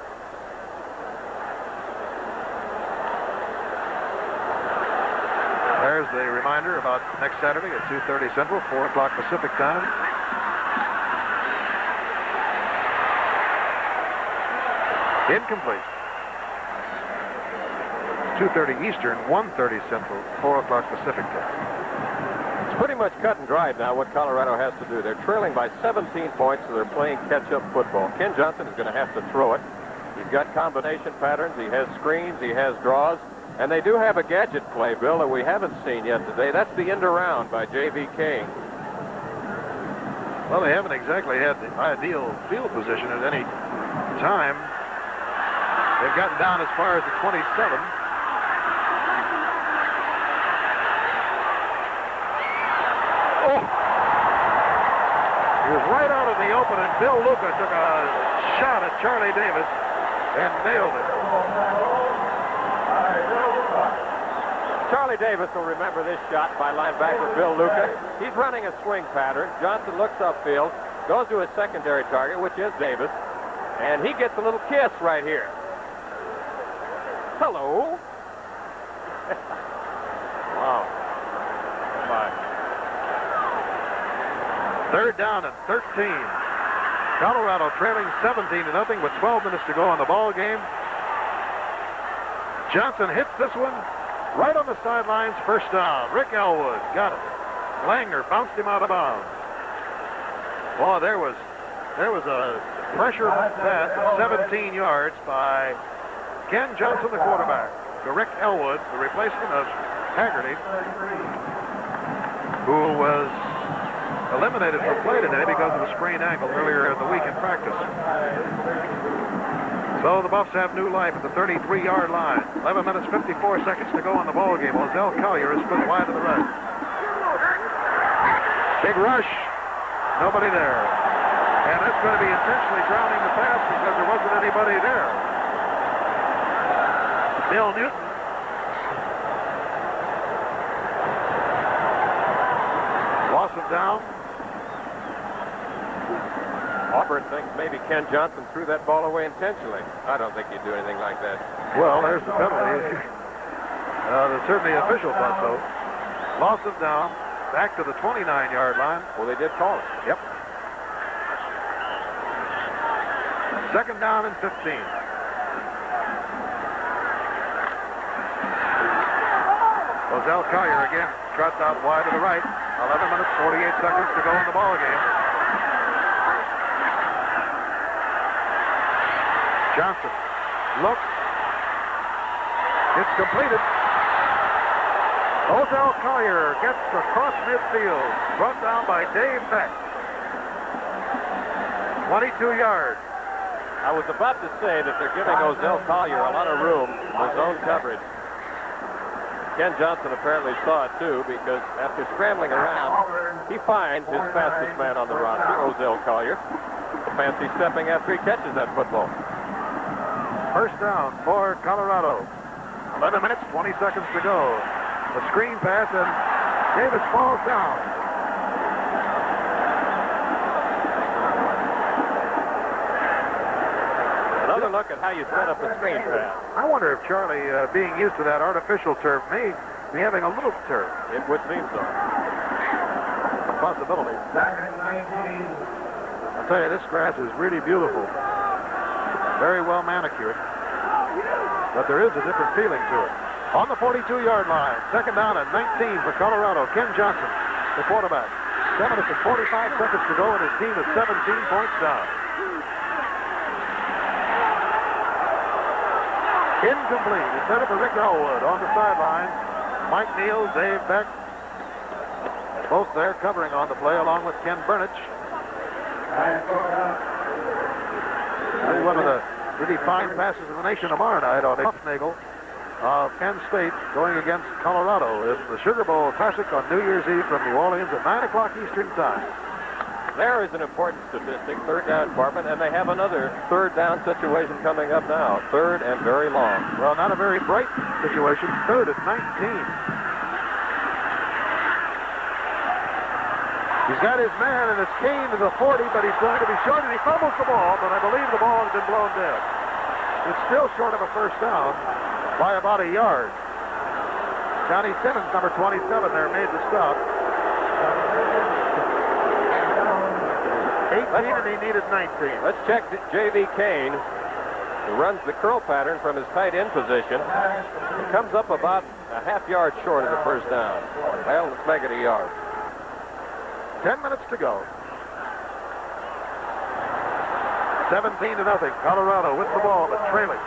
There's the reminder about next Saturday at 2:30 Central, 4 o'clock Pacific time. Incomplete. 2:30 Eastern, 1:30 Central, 4 o'clock Pacific time. It's pretty much cut and dried now what Colorado has to do. They're trailing by 17 points, so they're playing catch-up football. Ken Johnson is going to have to throw it. He's got combination patterns. He has screens. He has draws. And they do have a gadget play, Bill, that we haven't seen yet today. That's the end around by J.V. King. Well, they haven't exactly had the ideal field position at any time. They've gotten down as far as the 27. Oh! He was right out in the open, and Bill Luca took a shot at Charlie Davis and nailed it. Charlie Davis will remember this shot by linebacker Bill Luca. He's running a swing pattern. Johnson looks upfield, goes to his secondary target, which is Davis, and he gets a little kiss right here. Hello. Wow. Bye. Third down and 13. Colorado trailing 17-0 with 12 minutes to go in the ball game. Johnson hits this one right on the sidelines. First down. Rick Elwood got it. Langer bounced him out of bounds. Boy, there was a pressure pass at 17 yards by Ken Johnson, the quarterback, to Rick Elwood, the replacement of Haggerty, who was eliminated from play today because of a sprained ankle earlier in the week in practice. So the Buffs have new life at the 33-yard line. 11 minutes, 54 seconds to go in the ball game. Ozell Collier is split wide to the right. Big rush. Nobody there. And that's going to be intentionally drowning the pass because there wasn't anybody there. Bill Newton. Loss of down. Auburn thinks maybe Ken Johnson threw that ball away intentionally. I don't think he'd do anything like that. Well, there's the penalty. Certainly official thought so. Loss of down. Back to the 29-yard line. Well, they did call it. Yep. Second down and 15. Ozell Collier again trots out wide to the right. 11 minutes, 48 seconds to go in the ball game. Johnson looks. It's completed. Ozell Collier gets across midfield. Brought down by Dave Beck. 22 yards. I was about to say that they're giving Ozell Collier a lot of room for zone coverage. Ken Johnson apparently saw it too, because after scrambling around, he finds his fastest man on the roster, Ozell Collier. Fancy stepping after he catches that football. First down for Colorado. 11 minutes, 20 seconds to go. A screen pass, and Davis falls down. Another look at how you set up a screen pass. I wonder if Charlie, being used to that artificial turf, may be having a little turf. It would seem so. A possibility. I'll tell you, this grass is really beautiful. Very well manicured. But there is a different feeling to it. On the 42-yard line, second down and 19 for Colorado. Ken Johnson, the quarterback. 7 minutes and 45 seconds to go, and his team is 17 points down. Incomplete. Intended for Rick Elwood on the sideline. Mike Neal, Dave Beck, both there covering on the play, along with Ken Burnich. One of the really fine passes in the nation tomorrow night on Huffnagel of Penn State going against Colorado in the Sugar Bowl Classic on New Year's Eve from New Orleans at 9 o'clock Eastern Time. There is an important statistic, third down department, and they have another third down situation coming up now. Third and very long. Well, not a very bright situation. Third at 19. He's got his man and his cane to the 40, but he's going to be short, and he fumbles the ball, but I believe the ball has been blown dead. It's still short of a first down by about a yard. Johnny Simmons, number 27 there, made the stop. 18, and he needed 19. Let's check J.V. Kane, who runs the curl pattern from his tight end position. He comes up about a half yard short of the first down. Well, let's make it a yard. 10 minutes to go. 17-0. Colorado with the ball, but trailing.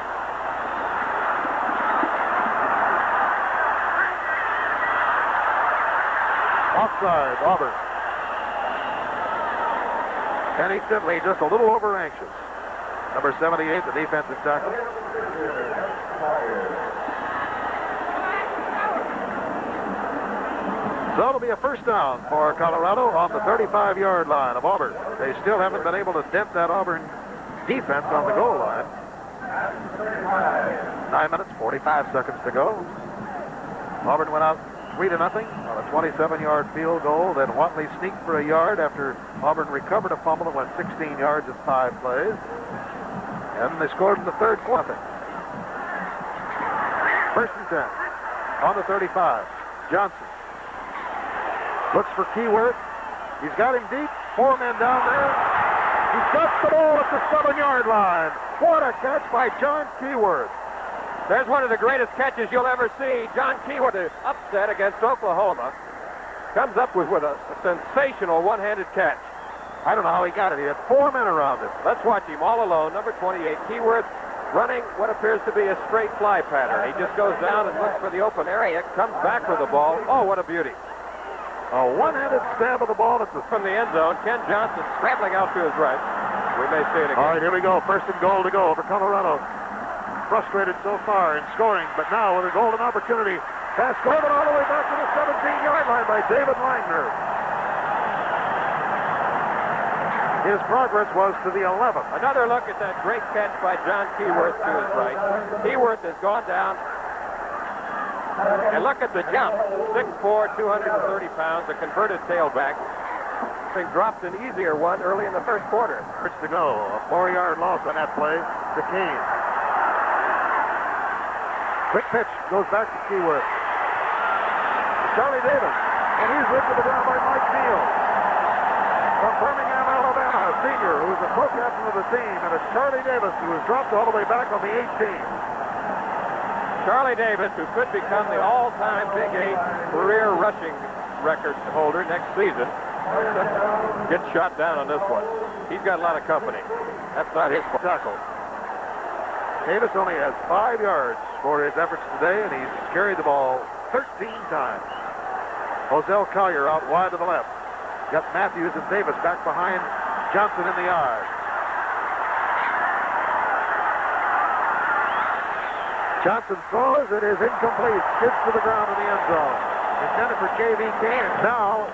Offside, Auburn. Kenny Sidley just a little over anxious. Number 78, the defensive tackle. So it'll be a first down for Colorado on the 35-yard line of Auburn. They still haven't been able to dent that Auburn defense on the goal line. 9 minutes, 45 seconds to go. Auburn went out 3-0 on a 27-yard field goal. Then Watley sneaked for a yard after Auburn recovered a fumble and went 16 yards in 5 plays. And they scored in the third quarter. First and 10. On the 35. Johnson looks for Keyworth. He's got him deep. 4 men down there. He's got the ball at the 7-yard line. What a catch by John Keyworth. There's one of the greatest catches you'll ever see. John Keyworth, the upset against Oklahoma, comes up with a sensational one-handed catch. I don't know how he got it. He had 4 men around him. Let's watch him all alone. Number 28, Keyworth, running what appears to be a straight fly pattern. He just goes down and looks for the open area, comes back with the ball. Oh, what a beauty. A one-handed stab of the ball from the end zone. Ken Johnson scrambling out to his right. We may see it again. All right, here we go. First and goal to go for Colorado. Frustrated so far in scoring, but now with a golden opportunity. Pass Corbin all the way back to the 17-yard line by David Langner. His progress was to the 11th. Another look at that great catch by John Keyworth to his right. Keyworth has gone down. And look at the jump. 6'4", 230 pounds, a converted tailback. He dropped an easier one early in the first quarter. To go. A 4-yard loss on that play to Kane. Quick pitch goes back to Keyworth. Charlie Davis. And he's ripped to the ground by Mike Neal. From Birmingham, Alabama, a senior who's a co-captain of the team. And it's Charlie Davis who was dropped all the way back on the 18. Charlie Davis, who could become the all-time Big 8 career rushing record holder next season, gets shot down on this one. He's got a lot of company. That's not his tackle. Davis only has 5 yards for his efforts today, and he's carried the ball 13 times. Hosell Collier out wide to the left. Got Matthews and Davis back behind Johnson in the yard. Johnson throws. It is incomplete. Skids to the ground in the end zone. Intended for J.V. Kane. Now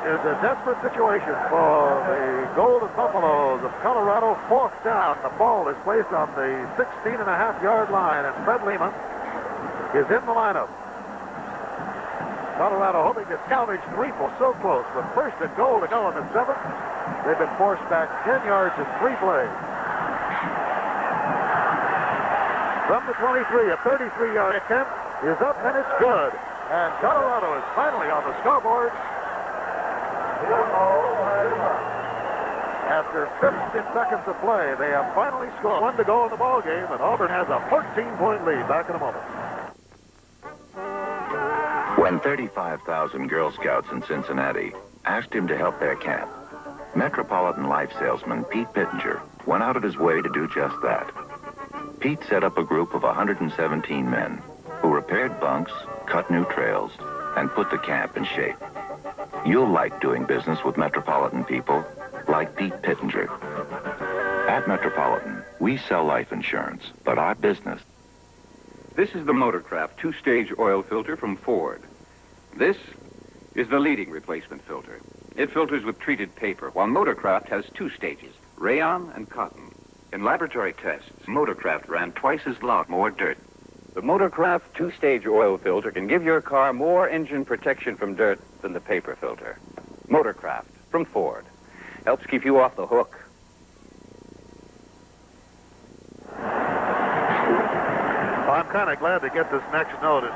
is a desperate situation for the Golden Buffaloes of Colorado. 4th down. The ball is placed on the 16.5-yard line, and Fred Lehman is in the lineup. Colorado hoping to salvage 3 for so close, but first and goal to go in the 7th. They've been forced back 10 yards in 3 plays. From the 23, a 33-yard attempt is up, and it's good. And Colorado is finally on the scoreboard. After 15 seconds of play, they have finally scored. 1 to go in the ball game, and Auburn has a 14-point lead. Back in a moment. When 35,000 Girl Scouts in Cincinnati asked him to help their camp, Metropolitan Life salesman Pete Pittenger went out of his way to do just that. Pete set up a group of 117 men who repaired bunks, cut new trails, and put the camp in shape. You'll like doing business with Metropolitan people like Pete Pittenger. At Metropolitan, we sell life insurance, but our business... This is the Motorcraft 2-stage oil filter from Ford. This is the leading replacement filter. It filters with treated paper, while Motorcraft has 2 stages, rayon and cotton. In laboratory tests, Motorcraft ran twice as lot more dirt. The Motorcraft 2-stage oil filter can give your car more engine protection from dirt than the paper filter. Motorcraft from Ford. Helps keep you off the hook. I'm kind of glad to get this next note.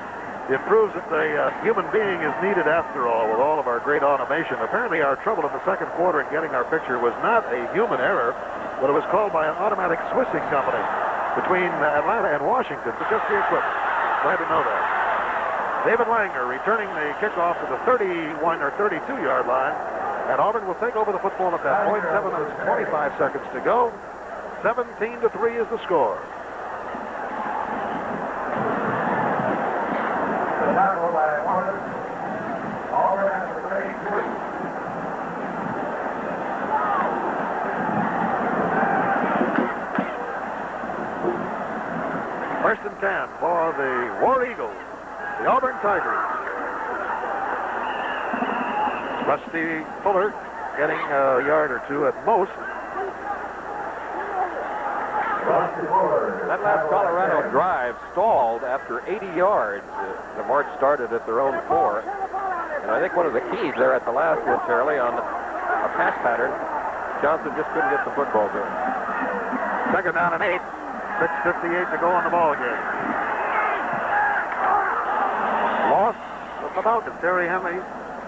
It proves that the human being is needed after all with all of our great automation. Apparently our trouble in the second quarter in getting our picture was not a human error, but it was called by an automatic Swissing company between Atlanta and Washington to just the equipment. Glad to know that. David Langner returning the kickoff to the 31 or 32-yard line, and Auburn will take over the football at that point. 7 minutes, 25 seconds to go. 17-3 is the score. First and 10 for the War Eagles, the Auburn Tigers. Rusty Fuller getting a yard or 2 at most. That last Colorado drive stalled after 80 yards. The march started at their own 4. And I think one of the keys there at the last one, Charlie, on a pass pattern, Johnson just couldn't get the football to him. Second down and 8. 6:58 to go in the ball game. him about as Terry Henley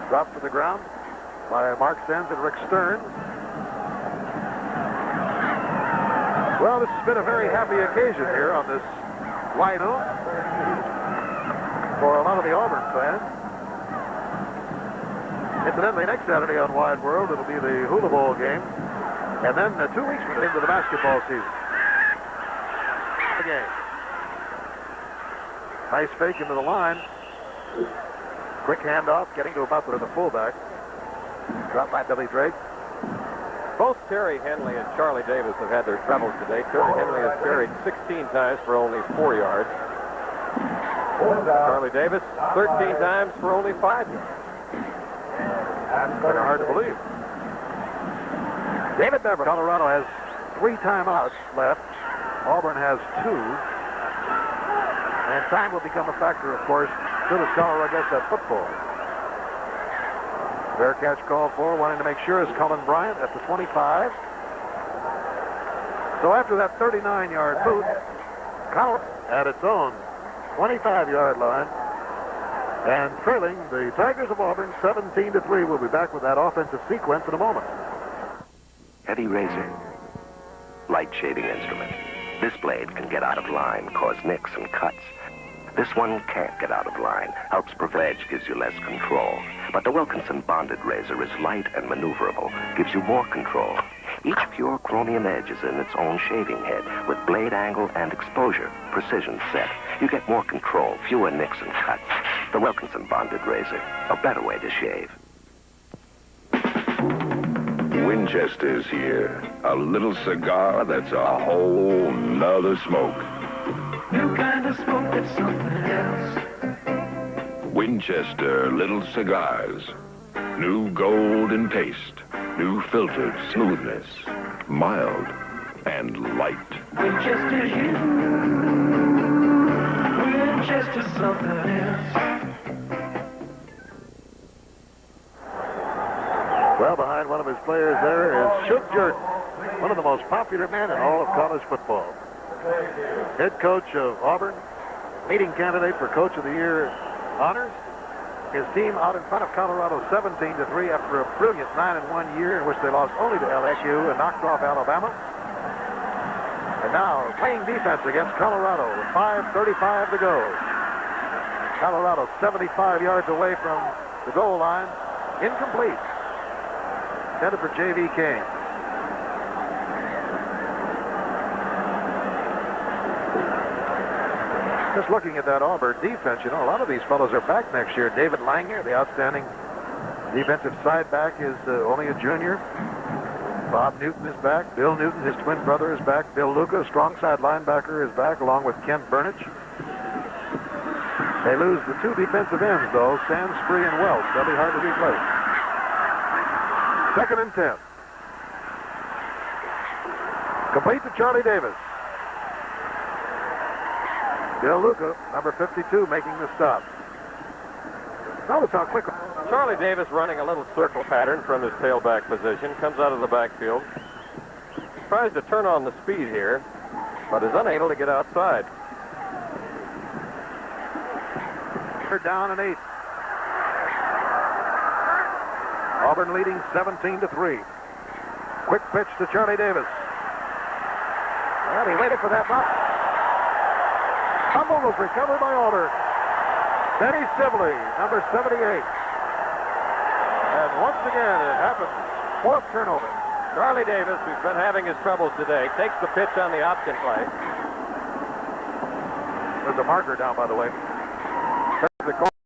dropped to the ground by Mark Stenz and Rick Stearns. Well, this has been a very happy occasion here on this wide open for a lot of the Auburn fans. Incidentally, next Saturday on Wide World, it'll be the Hula Bowl game. And then 2 weeks into the basketball season. The game. Nice fake into the line. Quick handoff, getting to about the fullback. Dropped by Billy Drake. Both Terry Henley and Charlie Davis have had their troubles today. Terry Henley has carried 16 times for only 4 yards. Charlie Davis, 13 times for only 5 yards. That's kind of hard to believe. David Beverly. Colorado has 3 timeouts left. Auburn has 2. And time will become a factor, of course, soon as Colorado gets that football. Fair catch called for, wanting to make sure, is Cullen Bryant at the 25. So after that 39-yard boot, Colorado at its own 25-yard line. And trailing the Tigers of Auburn 17-3. We'll be back with that offensive sequence in a moment. Heavy razor, light shaving instrument. This blade can get out of line, cause nicks and cuts. This one can't get out of line. Helps prevent edge, gives you less control. But the Wilkinson bonded razor is light and maneuverable, gives you more control. Each pure chromium edge is in its own shaving head with blade angle and exposure, precision set. You get more control, fewer nicks and cuts. The Wilkinson bonded razor, a better way to shave. Winchester's here. A little cigar that's a whole nother smoke. New kind of smoke that's something else. Winchester Little Cigars. New golden taste. New filtered smoothness. Mild and light. Winchester's you. Winchester's something else. Well, behind one of his players there is Shug Jordan, one of the most popular men in all of college football. Head coach of Auburn, leading candidate for Coach of the Year honors. His team out in front of Colorado 17-3 after a brilliant 9-1 year in which they lost only to LSU and knocked off Alabama. And now playing defense against Colorado with 5:35 to go. Colorado 75 yards away from the goal line. Incomplete. Headed for J.V. King. Just looking at that Auburn defense, you know, a lot of these fellows are back next year. David Langer, the outstanding defensive side back, is only a junior. Bob Newton is back. Bill Newton, his twin brother, is back. Bill Luca, strong side linebacker, is back, along with Kent Burnich. They lose the 2 defensive ends, though, Sam Spree and Welch. They'll be hard to replace. 2nd and 10. Complete to Charlie Davis. Bill Luca, number 52, making the stop. Notice how quick. Charlie Davis running a little circle pattern from his tailback position, comes out of the backfield. Tries to turn on the speed here, but is unable to get outside. 3rd down and 8. Auburn leading 17-3. Quick pitch to Charlie Davis. Well, he waited for that bump. Fumble was recovered by Auburn. Benny Sibley, number 78. And once again, it happens. 4th turnover. Charlie Davis, who's been having his troubles today, takes the pitch on the option play. There's a marker down, by the way.